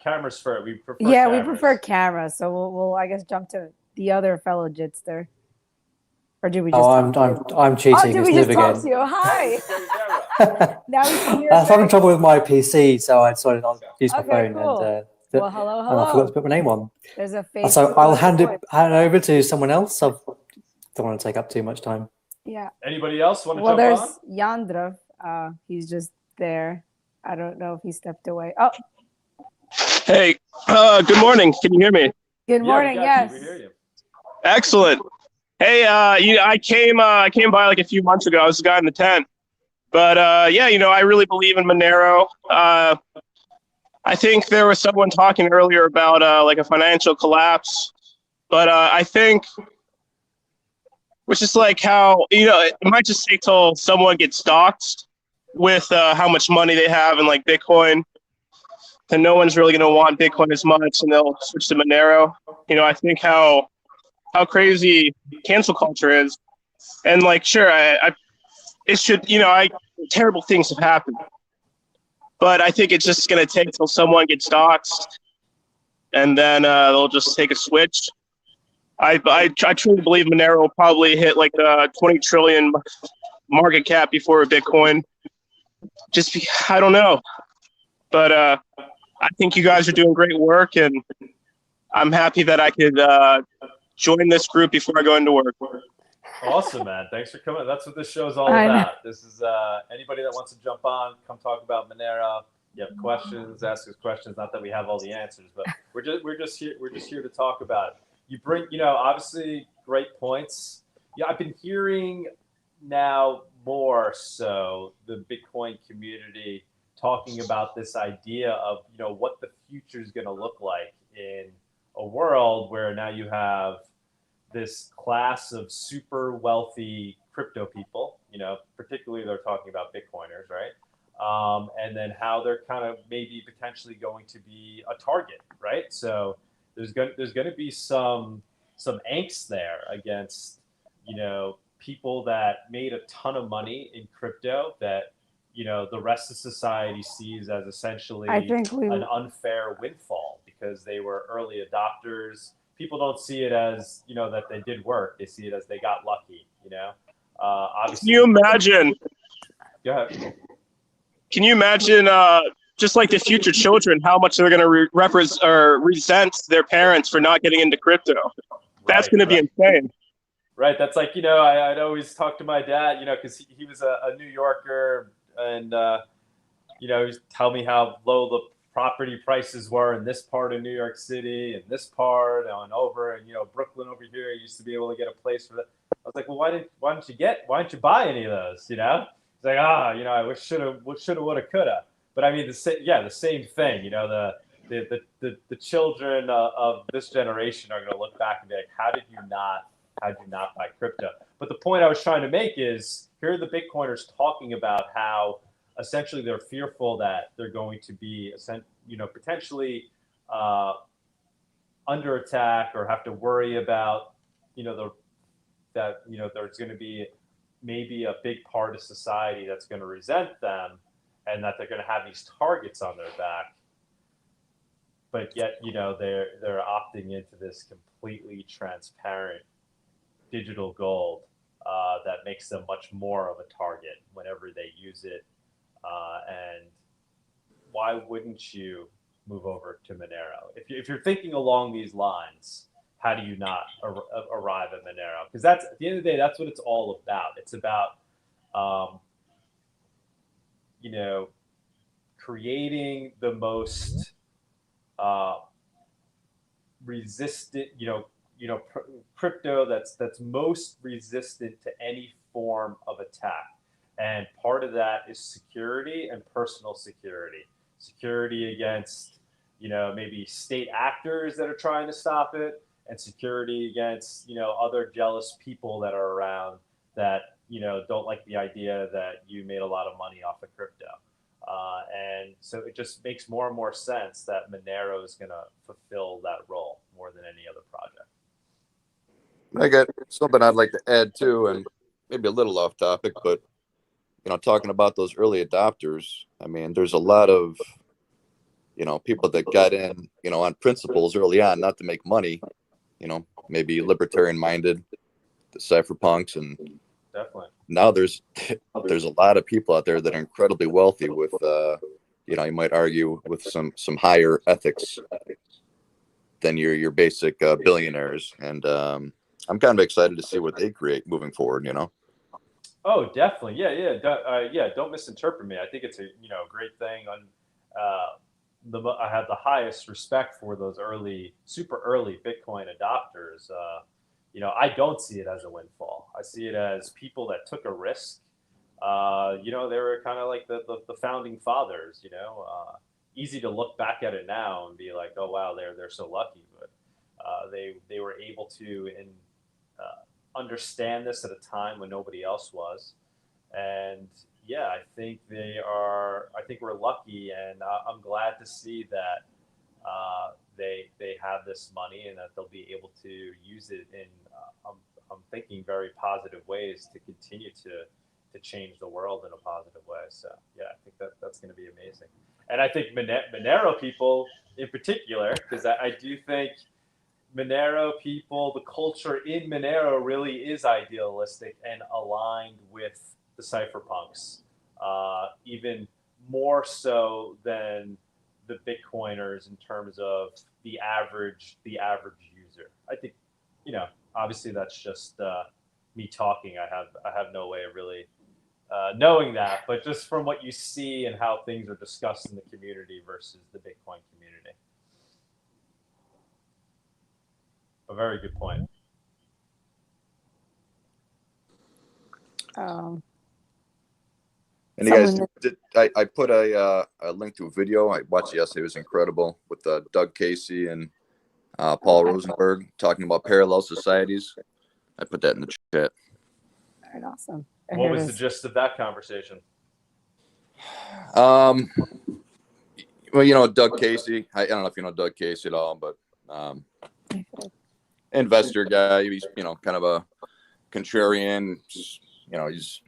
cameras first. We prefer Yeah, cameras. we prefer cameras, so we'll I guess jump to the other fellow Jitster. Or did we just? I'm cheating. Oh, did It's we Liv just talk again. to you? Hi. Camera. Now we can hear. I was having trouble with my PC, so I decided I'll use my Okay, phone. cool. And Well, hello, and I forgot to put my name on. There's a face. So I'll hand it over to someone else. I don't want to take up too much time. Yeah. Anybody else want to Well, jump there's on? Yandrev. He's just there. I don't know if he stepped away. Oh, Hey, good morning. Can you hear me? good morning. Yeah, we got Yes. you. We hear you. Excellent. Hey, I came by like a few months ago. I was the guy in the tent, but yeah, you know, I really believe in Monero. I think there was someone talking earlier about like a financial collapse, but I think, which is like how, you know, it might just take till someone gets doxxed with how much money they have in like Bitcoin. Then no one's really going to want Bitcoin as much, and they'll switch to Monero. You know, I think how crazy cancel culture is, and like, sure, it should, you know, terrible things have happened, but I think it's just going to take till someone gets doxxed, and then they'll just take a switch. I truly believe Monero will probably hit like a 20 trillion market cap before Bitcoin. I don't know, but I think you guys are doing great work, and I'm happy that I could join this group before I go into work. Awesome, man. Thanks for coming. That's what this show is all I know. about. This is anybody that wants to jump on, come talk about Monero. You have questions, ask us questions. Not that we have all the answers, but we're just here to talk about it. You bring, you know, obviously great points. Yeah, I've been hearing now more so the Bitcoin community talking about this idea of, you know, what the future is going to look like in a world where now you have this class of super wealthy crypto people, you know, particularly they're talking about Bitcoiners, right? And then how they're kind of maybe potentially going to be a target, right? So there's going to be some angst there against, you know, people that made a ton of money in crypto that, you know, the rest of society sees as essentially an unfair windfall because they were early adopters. People don't see it as, you know, that they did work. They see it as they got lucky, you know. Obviously, Can you imagine? Go ahead. Can you imagine, just like the future children, how much they're going to resent their parents for not getting into crypto? That's going to be insane. Right. That's like, you know, I'd always talk to my dad, you know, because he was a New Yorker, and you know, he'd tell me how low the property prices were in this part of New York City and this part and over, and, you know, Brooklyn over here, you used to be able to get a place for that. I was like, well, why didn't you buy any of those? You know, it's like, you know, I wish shoulda, woulda, coulda. But I mean, the same thing. You know, the children of this generation are going to look back and be like, how did you not buy crypto? But the point I was trying to make is, here are the Bitcoiners talking about how essentially they're fearful that they're going to be, you know, potentially under attack or have to worry about, you know, that, you know, there's going to be maybe a big part of society that's going to resent them, and that they're going to have these targets on their back. But yet, you know, they're opting into this completely transparent digital gold that makes them much more of a target whenever they use it. And why wouldn't you move over to Monero? If you're thinking along these lines, how do you not arrive at Monero? Because that's, at the end of the day, that's what it's all about. It's about, you know, creating the most resistant, crypto that's most resistant to any form of attack. And part of that is security and personal security. Security against, maybe state actors that are trying to stop it, and security against, other jealous people that are around that, don't like the idea that you made a lot of money off of crypto. And so it just makes more and more sense that Monero is going to fulfill that role more than any other project. I got something I'd like to add too, and maybe a little off topic, but talking about those early adopters, I mean, there's a lot of people that got in on principles early on, not to make money, maybe libertarian minded, the cypherpunks, and Definitely. Now there's a lot of people out there that are incredibly wealthy with you might argue with some higher ethics than your basic billionaires, and I'm kind of excited to see what they create moving forward. Oh, definitely. Yeah. Don't misinterpret me. I think it's a great thing. I have the highest respect for those super early Bitcoin adopters. I don't see it as a windfall. I see it as people that took a risk. They were kind of like the founding fathers. Easy to look back at it now and be like, oh wow, they're so lucky, but they were able to understand this at a time when nobody else was. And yeah, I think we're lucky, and I'm glad to see that they have this money and that they'll be able to use it in I'm thinking very positive ways to continue to change the world in a positive way. So yeah, I think that's going to be amazing. And I think Monero people in particular, because I do think Monero people, the culture in Monero really is idealistic and aligned with the cypherpunks, even more so than the Bitcoiners in terms of the average user. I think, obviously that's just me talking. I have no way of really knowing that, but just from what you see and how things are discussed in the community versus the Bitcoin community. A very good point. And you guys, I put a link to a video I watched yesterday. It was incredible with Doug Casey and Paul Rosenberg talking about parallel societies. I put that in the chat. All right, awesome. What was the gist of that conversation? Well, Doug Casey. I don't know if you know Doug Casey at all, but investor guy. He's kind of a contrarian. He's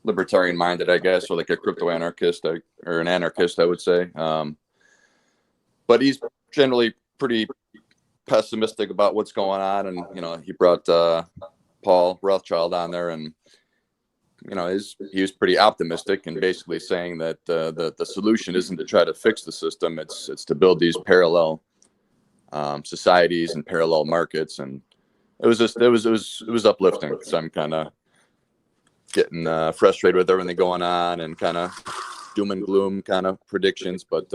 libertarian minded, I guess, or like a crypto anarchist or an anarchist, I would say. But he's generally pretty pessimistic about what's going on, and he brought Paul Rothschild on there, and he was pretty optimistic and basically saying that the solution isn't to try to fix the system; it's to build these parallel societies and parallel markets, and it was uplifting because I'm kind of getting frustrated with everything going on and kind of doom and gloom kind of predictions, but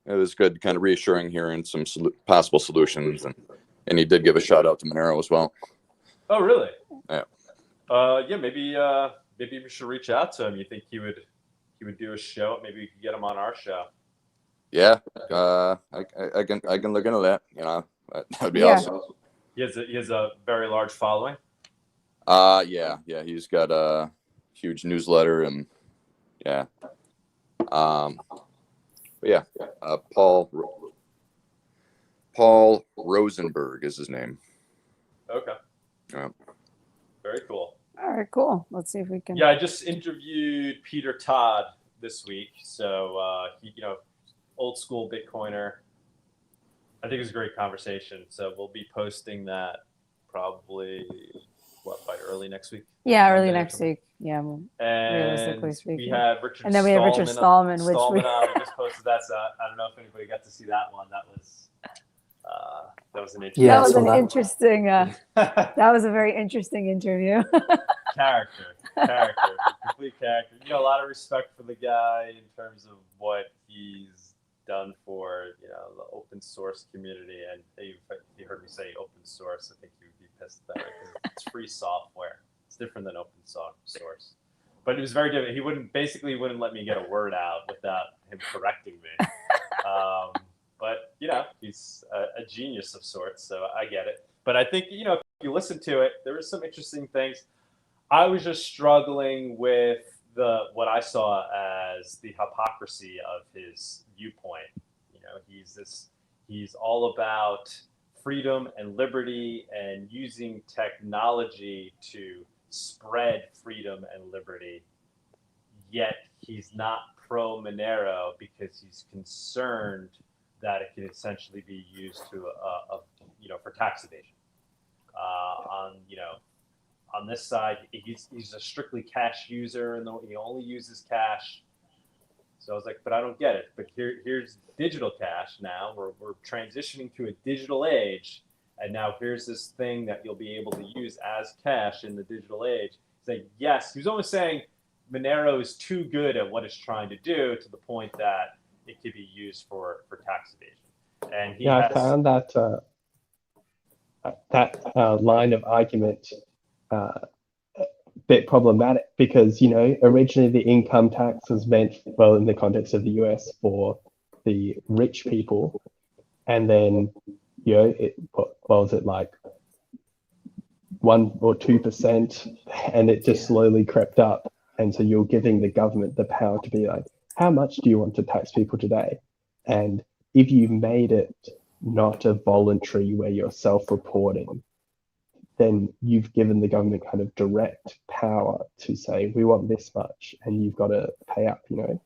it was good, kind of reassuring hearing some possible solutions, and he did give a shout out to Monero as well. Oh, really? Yeah. Yeah, maybe we should reach out to him. You think he would do a show? Maybe we could get him on our show. Yeah, I can look into that. That'd be awesome. He has a very large following. Yeah, he's got a huge newsletter, and yeah. But yeah, Paul Rosenberg is his name. Okay. Yeah. Very cool. All right, cool. Let's see if we can. Yeah, I just interviewed Peter Todd this week. So he, old school Bitcoiner. I think it was a great conversation. So we'll be posting that probably what, by early next week. Yeah, early Monday or next something. week. Yeah, And realistically we speaking. had Richard And then we have Richard Stallman, which Stallman we on. We just posted that. So I don't know if anybody got to see that one. That was an interesting. Yeah, that was saw an that. interesting. That was a very interesting interview. character, complete character. You know, a lot of respect for the guy in terms of what he's done for, you know, the open source community. And if you heard me say open source, I think you would be pissed about it because it's free software. It's different than open source. But it was very different. He wouldn't let me get a word out without him correcting me. But you know, he's a genius of sorts, so I get it. But I think, you know, if you listen to it, there were some interesting things. I was just struggling with what I saw as the hypocrisy of his viewpoint. You know, he's all about freedom and liberty and using technology to spread freedom and liberty. Yet he's not pro Monero because he's concerned that it can essentially be used to for tax evasion. On this side, he's a strictly cash user, and he only uses cash. So I was like, but I don't get it. But here's digital cash now. We're transitioning to a digital age, and now here's this thing that you'll be able to use as cash in the digital age. He's like, yes. He was only saying Monero is too good at what it's trying to do, to the point that it could be used for tax evasion. And I found that line of argument a bit problematic because, you know, originally the income tax was meant, well, in the context of the US, for the rich people, and then, you know, what was it, like 1 or 2%, and it just slowly crept up, and so you're giving the government the power to be like, how much do you want to tax people today? And if you made it not a voluntary where you're self-reporting, then you've given the government kind of direct power to say, we want this much, and you've got to pay up, you know?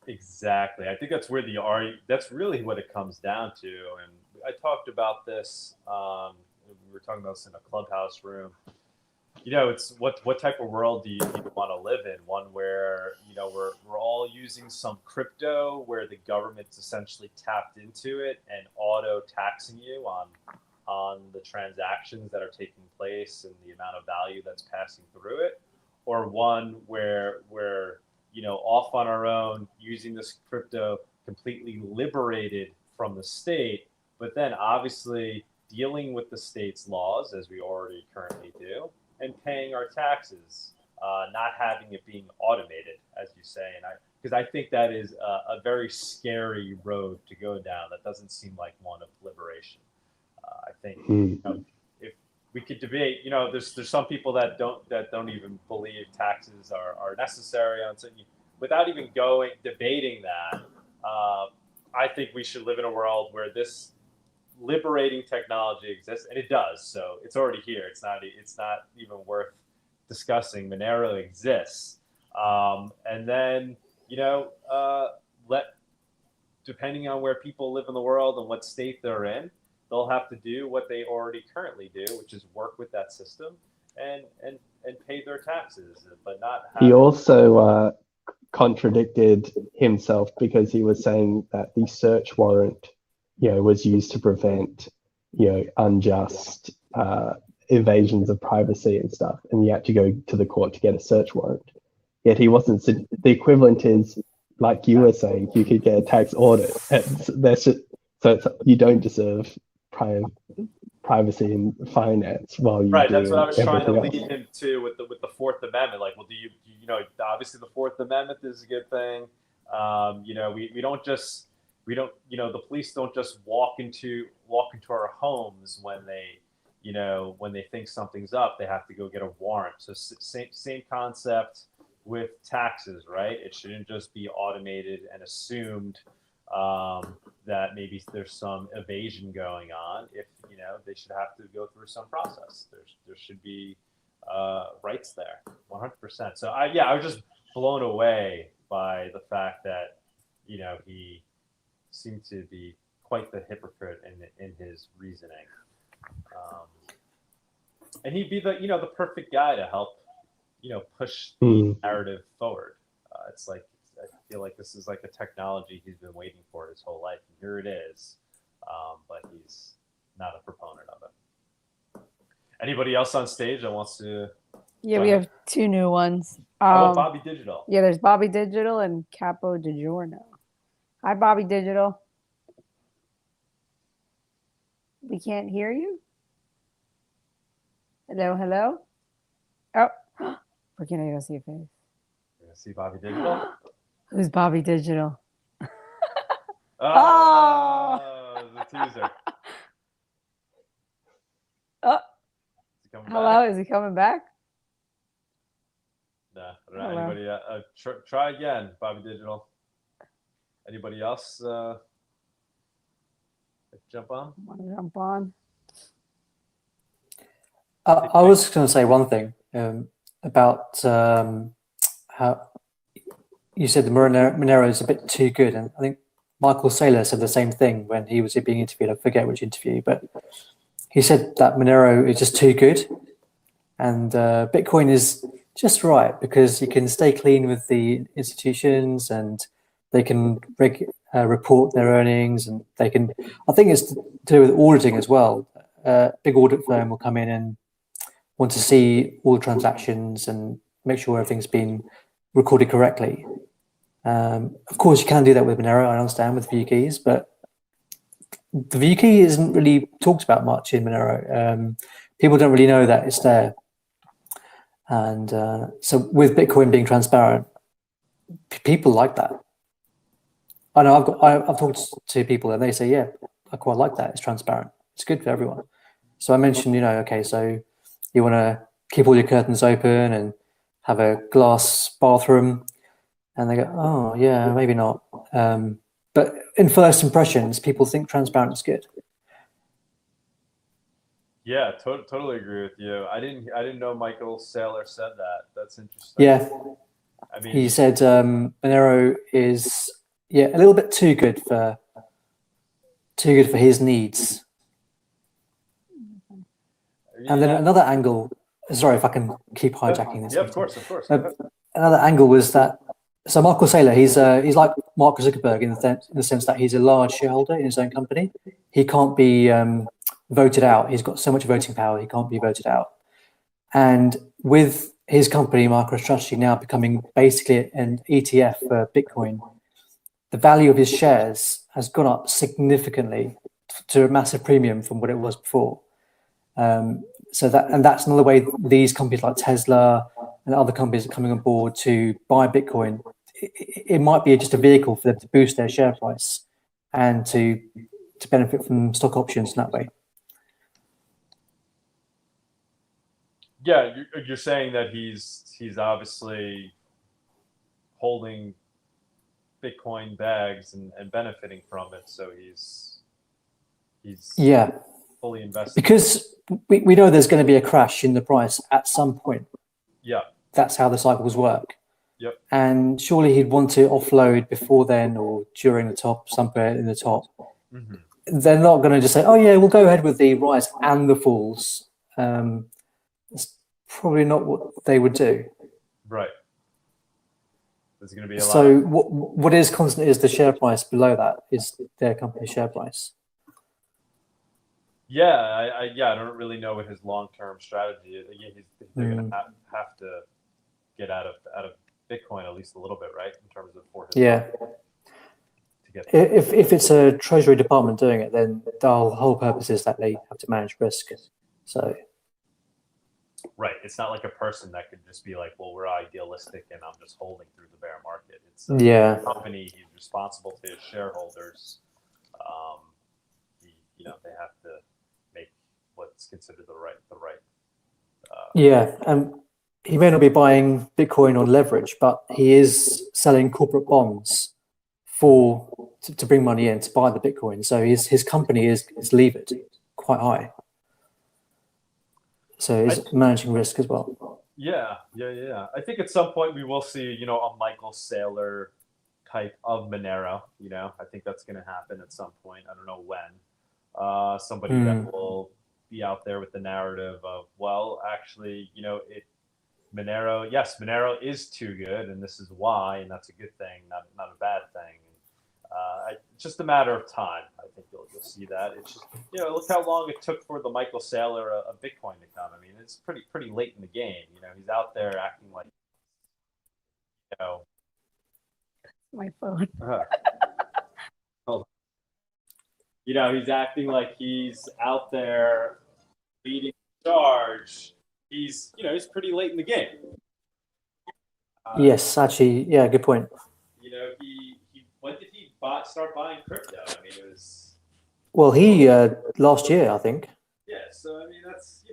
Exactly. I think that's where that's really what it comes down to. And I talked about this, we were talking about this in a Clubhouse room. You know, it's what type of world do you want to live in? One where, you know, we're all using some crypto where the government's essentially tapped into it and auto taxing you on the transactions that are taking place and the amount of value that's passing through it, or one where we're, you know, off on our own using this crypto, completely liberated from the state, but then obviously dealing with the state's laws as we already currently do, and paying our taxes, not having it being automated, as you say. And because I think that is a very scary road to go down. That doesn't seem like one of liberation. I think, you know, if we could debate, you know, there's some people that don't even believe taxes are necessary on certain, without even debating that. I think we should live in a world where this liberating technology exists, and it does. So it's already here. It's not even worth discussing. Monero exists, and then, you know, depending on where people live in the world and what state they're in, they'll have to do what they already currently do, which is work with that system and pay their taxes, but not. He also contradicted himself because he was saying that the search warrant, you know, was used to prevent, you know, unjust invasions of privacy and stuff, and you had to go to the court to get a search warrant. Yet he wasn't. The equivalent is, like you were saying, you could get a tax audit. You don't deserve privacy in finance while you right. do That's what I was trying to everything lead else. him to with the Fourth Amendment. Like, well, do you know, obviously the Fourth Amendment is a good thing. You know, we don't, you know, the police don't just walk into our homes when they think something's up. They have to go get a warrant. So same concept with taxes, right? It shouldn't just be automated and assumed that maybe there's some evasion going on. If, you know, they should have to go through some process. There should be rights there, 100%. So I was just blown away by the fact that, you know, he seemed to be quite the hypocrite in his reasoning. and he'd be the the perfect guy to help push the Mm. narrative forward. It's like I feel like this is like a technology he's been waiting for his whole life, and here it is. But he's not a proponent of it. Anybody else on stage that wants to? Yeah, we have two new ones. How about Bobby Digital? Yeah, there's Bobby Digital and Capo DiGiorno. Hi, Bobby Digital. We can't hear you. Hello, hello. Oh, we're gonna go see your face. We're gonna see Bobby Digital. Who's Bobby Digital? Oh, the teaser. Oh, Is he coming hello. back? Is he coming back? Nah, I don't know. Hello. Anybody? Try again, Bobby Digital. Anybody else? Jump on. Want to jump on? I was going to say one thing about how you said the Monero is a bit too good, and I think Michael Saylor said the same thing when he was being interviewed. I forget which interview, but he said that Monero is just too good, and Bitcoin is just right because you can stay clean with the institutions, and they can report their earnings, and they can. I think it's to do with auditing as well. Big audit firm will come in and want to see all the transactions and make sure everything's been recorded correctly. Of course, you can do that with Monero, I understand, with view keys, but the view key isn't really talked about much in Monero. People don't really know that it's there. And so with Bitcoin being transparent, people like that. I know I've talked to people and they say, yeah, I quite like that. It's transparent. It's good for everyone. So I mentioned, okay, so you want to keep all your curtains open and have a glass bathroom, and they go, oh yeah, maybe not. But in first impressions, people think transparent is good. Yeah, totally agree with you. I didn't know Michael Saylor said that. That's interesting. Yeah, I mean, he said Monero is a little bit too good for his needs. And then another angle. Sorry if I can keep hijacking this. Yeah, of course. Another angle was that. So Michael Saylor, he's like Mark Zuckerberg in the sense that he's a large shareholder in his own company. He can't be voted out. He's got so much voting power, he can't be voted out. And with his company, MicroStrategy, now becoming basically an ETF for Bitcoin, the value of his shares has gone up significantly to a massive premium from what it was before. So that's another way these companies like Tesla and other companies are coming on board to buy Bitcoin. It might be just a vehicle for them to boost their share price and to benefit from stock options in that way. Yeah, you're saying that he's obviously holding Bitcoin bags and benefiting from it, so he's fully invested. Because we know there's going to be a crash in the price at some point. Yeah. That's how the cycles work. Yep. And surely he'd want to offload before then or during the top, somewhere in the top. Mm-hmm. They're not going to just say, oh yeah, we'll go ahead with the rise and the falls. It's probably not what they would do. Right. There's going to be a lot. So what is constant is the share price below that is their company's share price. Yeah, I don't really know what his long-term strategy is. They're going to have to get out of Bitcoin at least a little bit, right? In terms of for his to get if it's a treasury department doing it, then the whole purpose is that they have to manage risk. So right, it's not like a person that could just be like, well, we're idealistic and I'm just holding through the bear market. It's a company. He's responsible to his shareholders. They have to make what's considered the right. And he may not be buying Bitcoin on leverage, but he is selling corporate bonds to bring money in to buy the Bitcoin. So his company is levered quite high. So he's managing risk as well. Yeah. I think at some point we will see, a Michael Saylor type of Monero. I think that's going to happen at some point. I don't know when. Somebody that will be out there with the narrative of, well, actually, Monero is too good, and this is why, and that's a good thing, not a bad thing. It's just a matter of time. I think you'll see that. It's just, look how long it took for the Michael Saylor of Bitcoin to come. I mean, it's pretty late in the game. He's out there acting like, My phone. he's acting like he's out there leading the charge. He's pretty late in the game. Yes, actually, yeah, good point. When did he start buying crypto? I mean, it was. Well, he last year, I think. Yeah, so I mean that's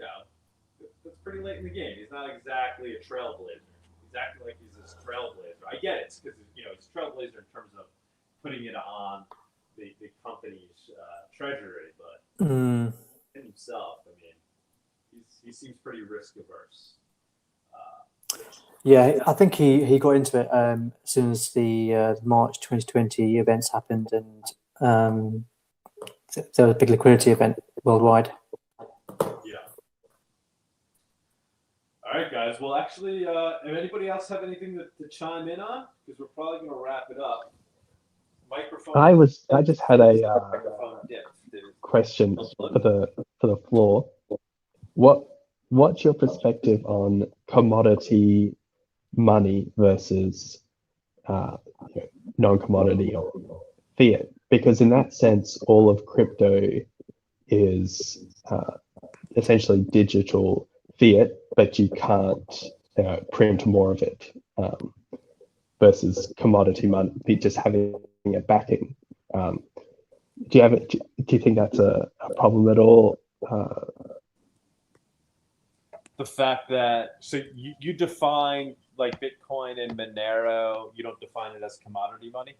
pretty late in the game. He's not exactly a trailblazer. He's acting like he's this trailblazer. I get it because he's a trailblazer in terms of putting it on the company's treasury, but in himself, I mean, he seems pretty risk averse. Yeah, I think he got into it as soon as the March 2020 events happened, and there was a big liquidity event worldwide. Yeah. All right, guys. Well, actually, anybody else have anything to chime in on? Because we're probably going to wrap it up. Microphone. I just had a microphone dipped. question for the floor. What's your perspective on commodity money versus non-commodity or fiat? Because in that sense, all of crypto is essentially digital fiat, but you can't print more of it, versus commodity money just having a backing. Do you think that's a problem at all? The fact that you define like Bitcoin and Monero, you don't define it as commodity money?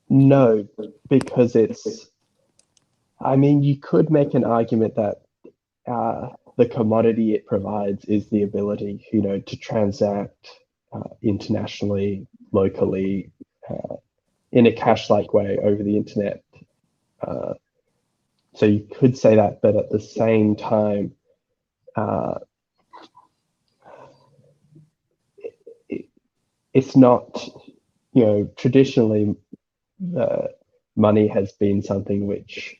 No, because you could make an argument that the commodity it provides is the ability, to transact internationally, locally, in a cash-like way over the internet. So you could say that, but at the same time, it's not, traditionally money has been something which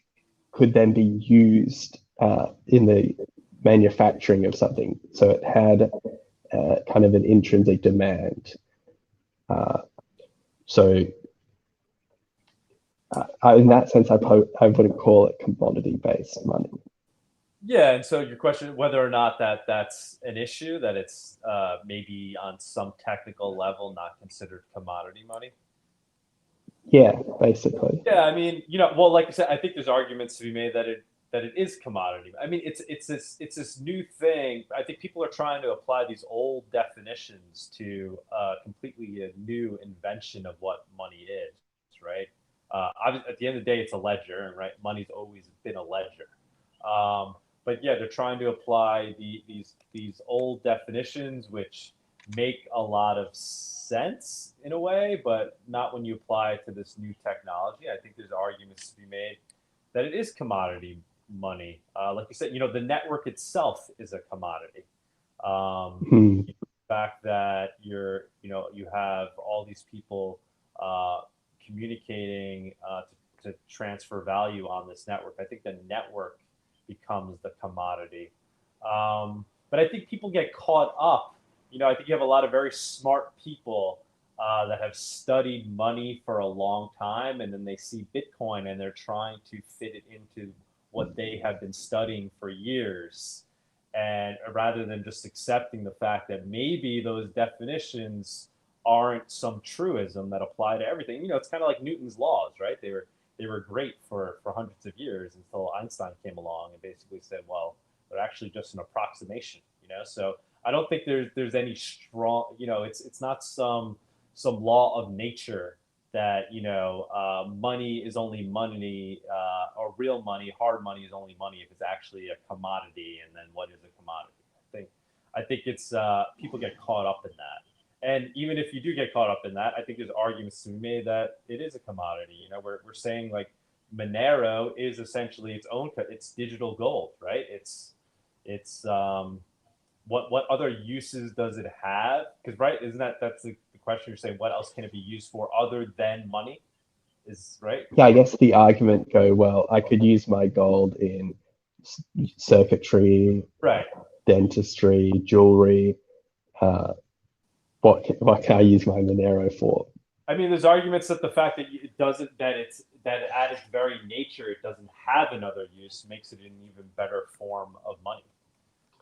could then be used in the manufacturing of something. So it had kind of an intrinsic demand. So in that sense, I wouldn't call it commodity-based money. Yeah, and so your question, whether or not that's an issue, that it's maybe on some technical level not considered commodity money? Yeah, basically. Yeah, I mean, well, like I said, I think there's arguments to be made that it is commodity. I mean, it's this new thing. I think people are trying to apply these old definitions to completely a new invention of what money is, right? At the end of the day, it's a ledger, and right, money's always been a ledger. But yeah, they're trying to apply these old definitions, which make a lot of sense in a way, but not when you apply it to this new technology. I think there's arguments to be made that it is commodity money. Like you said, the network itself is a commodity. The fact that you have all these people communicating to transfer value on this network. I think the network becomes the commodity. But I think people get caught up. I think you have a lot of very smart people that have studied money for a long time, and then they see Bitcoin and they're trying to fit it into what they have been studying for years. And rather than just accepting the fact that maybe those definitions aren't some truism that apply to everything. It's kind of like Newton's laws, right? They were great for hundreds of years until Einstein came along and basically said, well, they're actually just an approximation, So I don't think there's any strong, it's not some law of nature that, money is only money, or real money, hard money is only money if it's actually a commodity. And then what is a commodity? I think it's people get caught up in that. And even if you do get caught up in that, I think there's arguments to be made that it is a commodity. We're saying like Monero is essentially its own, it's digital gold, right? It's what other uses does it have? Because right, isn't that's the question you're saying? What else can it be used for other than money? Is right? Yeah, I guess the argument go, well, I could use my gold in circuitry, Right. dentistry, jewelry. What can I use my Monero for? I mean, there's arguments that the fact that it doesn't, that at its very nature, it doesn't have another use, makes it an even better form of money.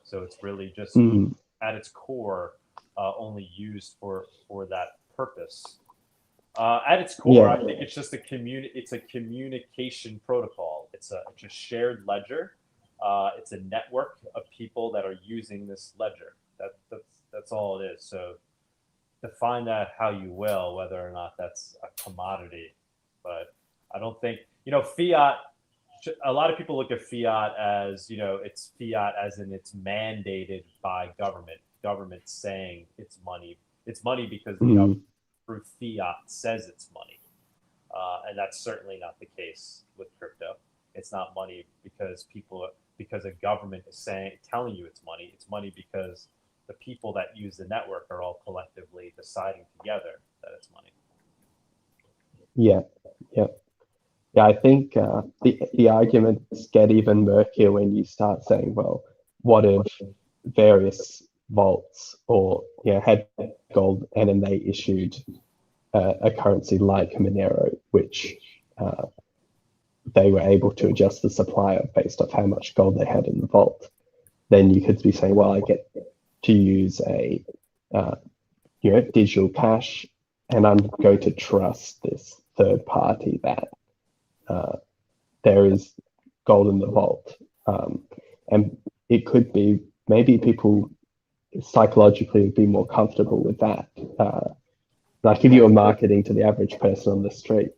So it's really just at its core, only used for that purpose. At its core, I think it's just it's a communication protocol. It's a shared ledger. It's a network of people that are using this ledger. That's all it is. So define that how you will, whether or not that's a commodity. But I don't think, fiat, a lot of people look at fiat as, it's fiat as in it's mandated by government saying it's money. It's money because the government through fiat says it's money. And that's certainly not the case with crypto. It's not money because a government is telling you it's money. It's money because the people that use the network are all collectively deciding together that it's money. Yeah. I think the arguments get even murkier when you start saying, well, what if various vaults or had gold and then they issued a currency like Monero, which they were able to adjust the supply of based off how much gold they had in the vault. Then you could be saying, well, I get to use a digital cash, and I'm going to trust this third party that there is gold in the vault. And it could be, maybe people psychologically would be more comfortable with that. Like if you were marketing to the average person on the street,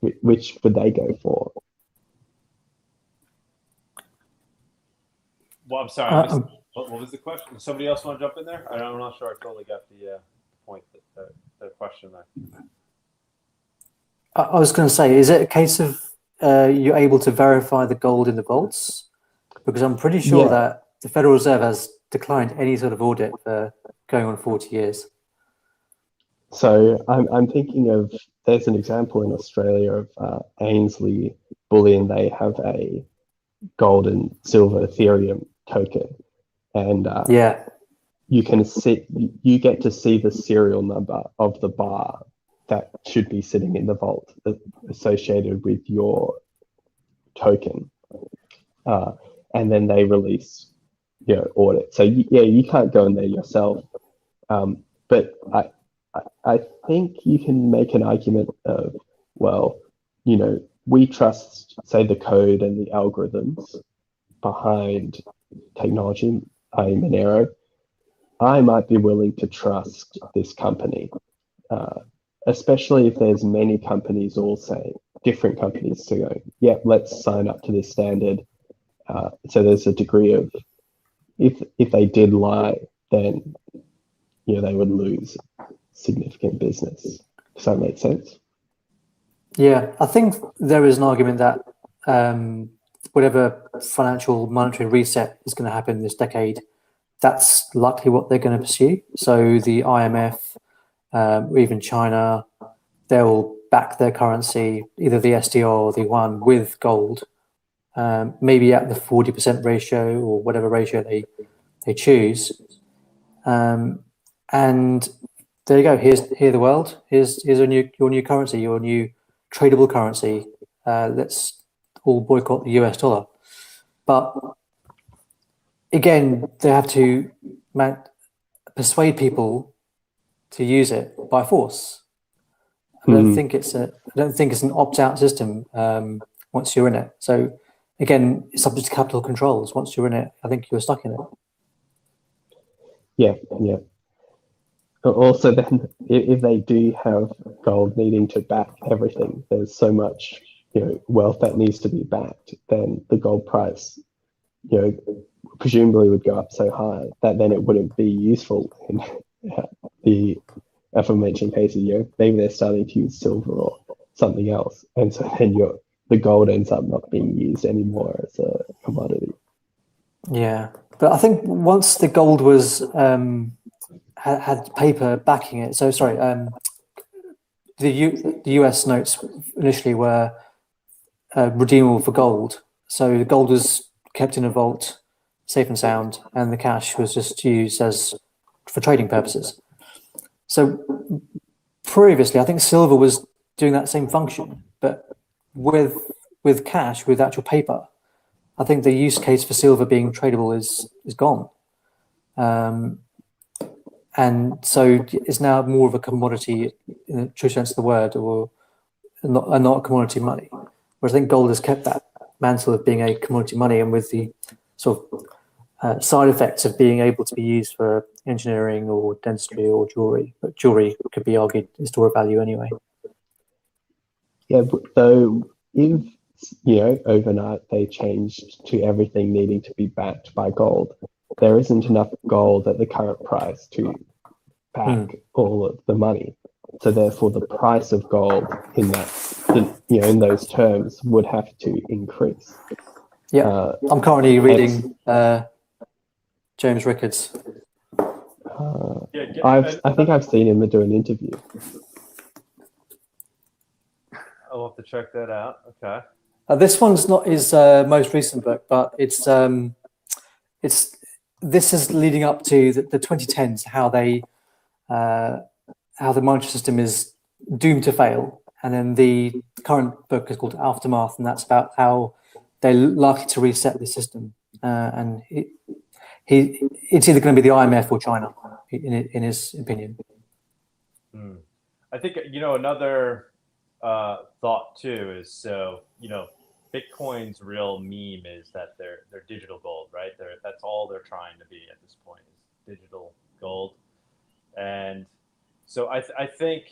which would they go for? Well, I'm sorry. What was the question? Somebody else want to jump in there? I'm not sure I totally got the point, the question there. I was going to say, is it a case of you're able to verify the gold in the vaults? Because I'm pretty sure that the Federal Reserve has declined any sort of audit for going on 40 years. So I'm thinking of, there's an example in Australia of Ainsley Bullion. They have a gold and silver Ethereum token, and you get to see the serial number of the bar that should be sitting in the vault associated with your token, and then they release audit. So you can't go in there yourself, but I think you can make an argument of, well, we trust, say, the code and the algorithms behind technology, Monero. I might be willing to trust this company, especially if there's many companies all saying, different companies to go, let's sign up to this standard. So there's a degree of, if they did lie, then they would lose significant business. Does that make sense? Yeah, I think there is an argument that whatever financial monetary reset is going to happen this decade, that's likely what they're going to pursue. So the IMF, or even China, they'll back their currency, either the SDR or the yuan, with gold, maybe at the 40% ratio or whatever ratio they choose. And there you go. Here's the world. Here's your new currency, your new tradable currency. Let's all boycott the US dollar. But again, they have to persuade people to use it by force. I don't think it's an opt-out system once you're in it. So again, it's subject to capital controls. Once you're in it, I think you're stuck in it. Yeah. Also, then, if they do have gold needing to back everything, there's so much wealth that needs to be backed, then the gold price presumably would go up so high that then it wouldn't be useful in the aforementioned cases. Maybe they're starting to use silver or something else, and so then the gold ends up not being used anymore as a commodity. Yeah, but I think once the gold was had paper backing it. So sorry, the US notes initially were redeemable for gold. So the gold was kept in a vault, safe and sound, and the cash was just used as for trading purposes. So previously, I think silver was doing that same function, but with cash, with actual paper, I think the use case for silver being tradable is gone. And so it's now more of a commodity in the true sense of the word, or not a commodity money. Whereas I think gold has kept that mantle of being a commodity money, and with the sort of side effects of being able to be used for engineering or dentistry or jewelry. But jewelry could be argued is store of value anyway. Yeah, but though if overnight they changed to everything needing to be backed by gold, there isn't enough gold at the current price to back all of the money. So therefore, the price of gold in in those terms would have to increase. Yeah, I'm currently reading James Rickards. I think I've seen him do an interview. I'll have to check that out. Okay. This one's not his most recent book, but this is leading up to the 2010s, how the monetary system is doomed to fail, and then the current book is called Aftermath, and that's about how they're likely to reset the system. And it's either going to be the IMF or China, in his opinion. I think another thought too is Bitcoin's real meme is that they're digital gold, right? That's all they're trying to be at this point is digital gold, and so I think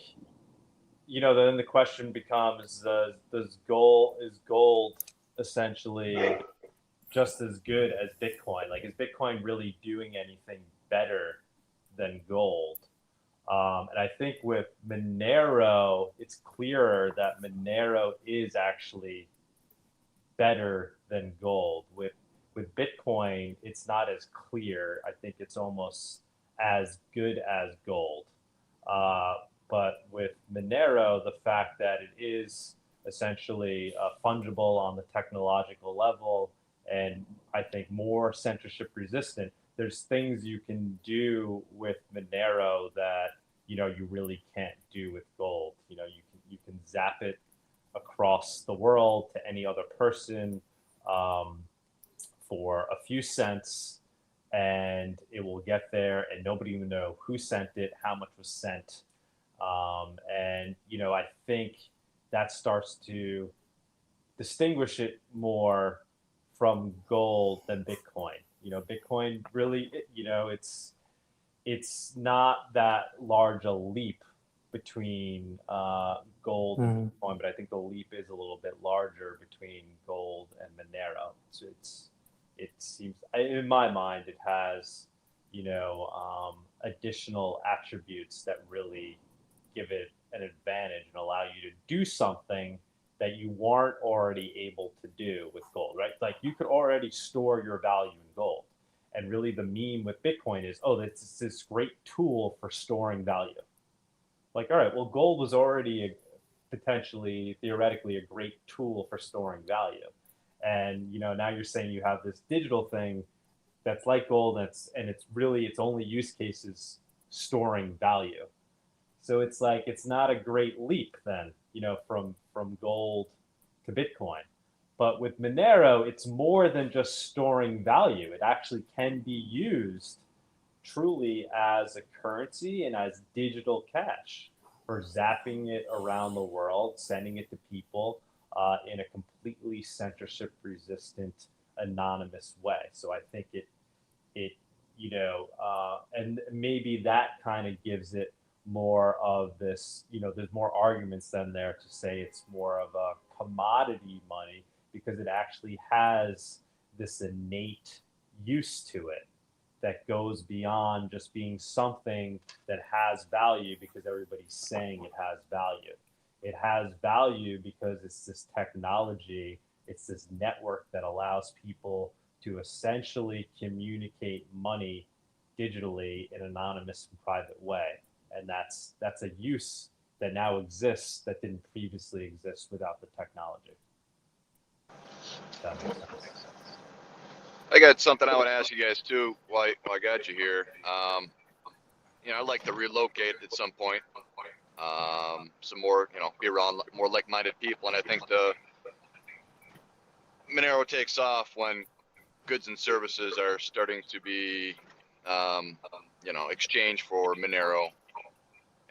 then the question becomes is gold essentially just as good as Bitcoin? Like, is Bitcoin really doing anything better than gold? And I think with Monero, it's clearer that Monero is actually better than gold. With Bitcoin, it's not as clear. I think it's almost as good as gold. But with Monero, the fact that it is essentially fungible on the technological level, and I think more censorship resistant, there's things you can do with Monero that you really can't do with gold. You can zap it across the world to any other person for a few cents, and it will get there, and nobody will know who sent it, how much was sent, and I think that starts to distinguish it more from gold than Bitcoin. Bitcoin really, it's not that large a leap between gold and Bitcoin, but I think the leap is a little bit larger between gold and Monero. So it seems, in my mind, it has additional attributes that really give it an advantage and allow you to do something that you weren't already able to do with gold, right? Like, you could already store your value in gold. And really the meme with Bitcoin is, it's this great tool for storing value. Like, all right, well, gold was already theoretically a great tool for storing value. And, now you're saying you have this digital thing that's like gold, and it's really, its only use case is storing value. So it's like, it's not a great leap then, from gold to Bitcoin. But with Monero, it's more than just storing value. It actually can be used truly as a currency and as digital cash for zapping it around the world, sending it to people in a completely censorship-resistant, anonymous way. So I think it and maybe that kind of gives it more of this, there's more arguments than there to say it's more of a commodity money, because it actually has this innate use to it that goes beyond just being something that has value because everybody's saying it has value. it has value because it's this technology, it's this network that allows people to essentially communicate money digitally in an anonymous and private way. And that's a use that now exists that didn't previously exist without the technology. If that makes sense. I got something I would ask you guys too while I got you here. You know, I'd like to relocate at some point. Some more, you know, be around more like-minded people. And I think the Monero takes off when goods and services are starting to be, you know, exchanged for Monero,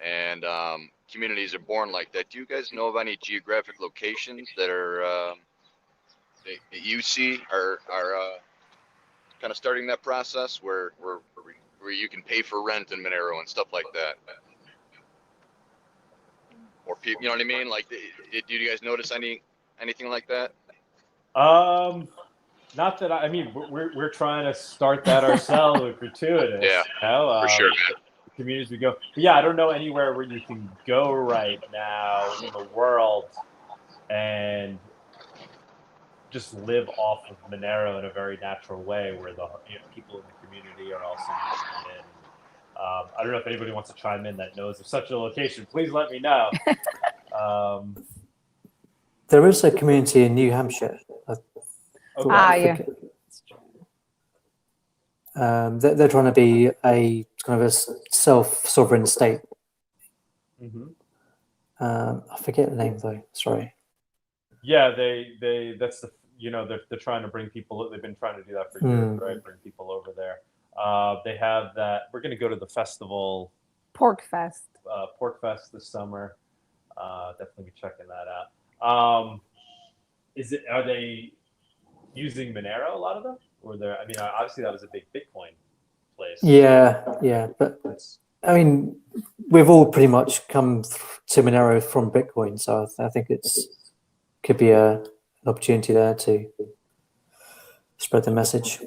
and communities are born like that. Do you guys know of any geographic locations that are that you see are kind of starting that process where you can pay for rent in Monero and stuff like that? Or people, you know what I mean? Like, do you guys notice anything like that? Not that I mean, we're trying to start that ourselves with gratuitous. Yeah, you know? for sure, man. Communities we go. But yeah, I don't know anywhere where you can go right now in the world and just live off of Monero in a very natural way, where the people in the community are also using it. I don't know if anybody wants to chime in that knows of such a location. Please let me know. There is a community in New Hampshire. Yeah. They're trying to be a kind of a self-sovereign state. Mm-hmm. I forget the name though. Sorry. Yeah, they that's the, you know, they're trying to bring people. They've been trying to do that for years, right? Bring people over there. They have that. We're going to go to the festival, Pork Fest this summer. Definitely be checking that out. Are they using Monero, a lot of them? Or they're, I mean, obviously that was a big Bitcoin place. Yeah, but I mean, we've all pretty much come to Monero from Bitcoin, so I think could be an opportunity there to spread the message.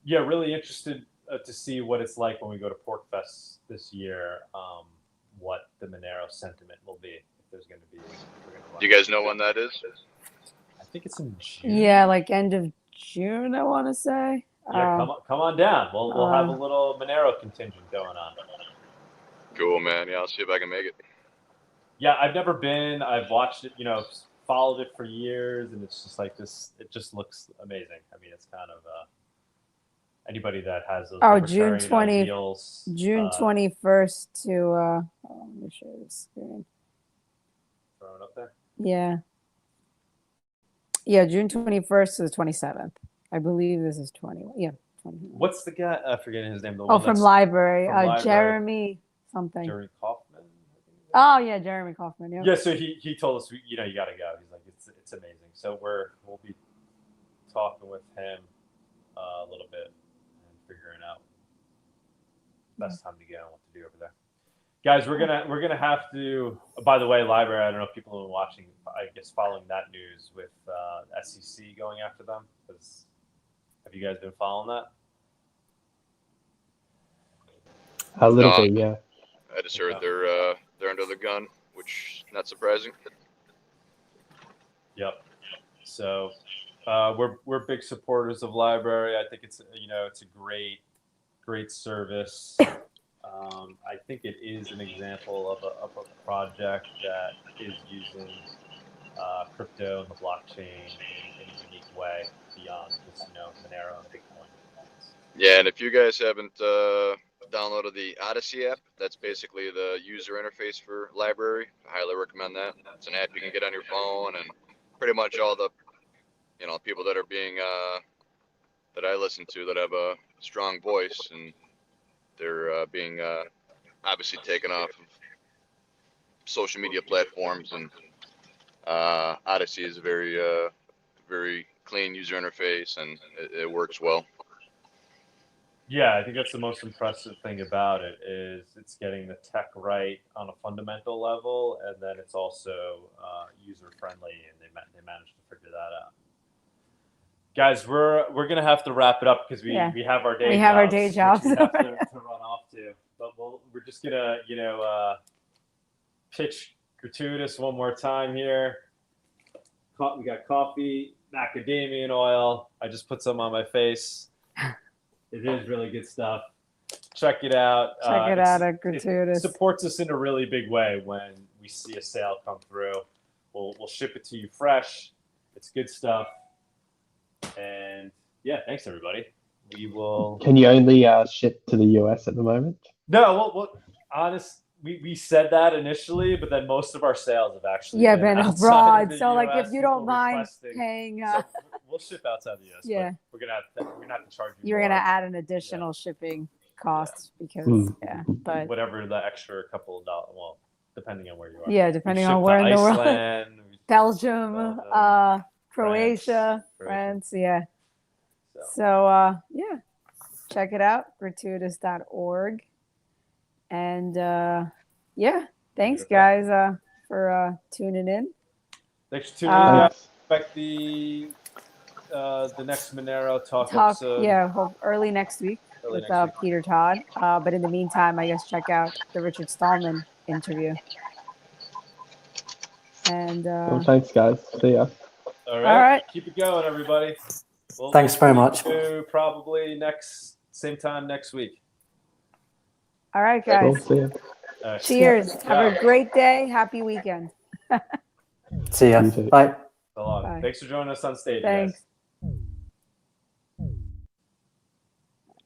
Yeah, really interested to see what it's like when we go to Pork Fest this year. What the Monero sentiment will be. If there's going to be. Do you guys know when that is? I think it's in June. Yeah, like end of June, I want to say. Yeah, come on down. We'll have a little Monero contingent going on. Cool, man. Yeah, I'll see if I can make it. Yeah, I've never been. I've watched it, you know, followed it for years, and it's just like this. It just looks amazing. I mean, it's kind of anybody that has those June ideals, June 21st to let me share the screen. Throw it up there. Yeah, June 21st to the 27th. I believe this is 21. Yeah, 20. What's the guy? I forget his name. From Library. From Library. Jeremy something. Jeremy Kaufman. Oh yeah, Jeremy Kaufman. Yeah. Yeah. So he told us, you know, you got to go. He's like, it's amazing. So we'll be talking with him a little bit and figuring out best time to go and what to do over there. Guys, we're gonna have to. By the way, Library. I don't know if people have been watching. I guess following that news with SEC going after them. Have you guys been following that? A little bit, yeah. I just heard they're under the gun, which not surprising. Yep. So we're big supporters of Library. I think it's a great service. I think it is an example of a project that is using crypto and the blockchain in a unique way beyond just, you know, Monero and Bitcoin. Yeah, and if you guys haven't downloaded the Odyssey app, that's basically the user interface for Library. I highly recommend that. It's an app you can get on your phone, and pretty much all the, you know, people that are being that I listen to that have a strong voice, and they're being obviously taken off of social media platforms, and Odyssey is a very clean user interface, and it works well. Yeah, I think that's the most impressive thing about it is it's getting the tech right on a fundamental level, and then it's also user friendly, and they managed to figure that out. Guys, we're gonna have to wrap it up because we have our day jobs. We have our day jobs. We have to run off to, but we're just gonna pitch Gratuitous one more time here. We got coffee, macadamia nut oil. I just put some on my face. It is really good stuff. Check it out. Check it out at It Gratuitous. supports us in a really big way when we see a sale come through. We'll ship it to you fresh. It's good stuff. And yeah, thanks everybody. We will. Can you only ship to the US at the moment? No, we said that initially, but then most of our sales have actually been outside of abroad. the So like US, if you don't people mind requesting. paying, So we'll ship outside the US. Yeah. But we're gonna have to charge you. you're more, gonna add an additional shipping cost because but whatever the extra couple of dollars. Well, depending on where you are. yeah, We depending ship on to where in the world. Iceland, Belgium, Belgium, Croatia, France. France, yeah. So, So yeah, check it out, gratuitous.org. And yeah, thanks guys for tuning in. thanks for tuning in. Thanks. Expect the next Monero Talk Talk, episode. yeah, hope early next week Early with next week. Peter Todd. But in the meantime, I guess check out the Richard Stallman interview. And Well, thanks, guys. See ya. All All right. Keep it going, everybody. Thanks very much. Probably same time next week. all right, Cool. guys. See ya. All right. Cheers. Have Yeah. a great day. Happy weekend. See ya. You too. Bye. So long. Bye. Thanks for joining us on stage, Thanks. guys.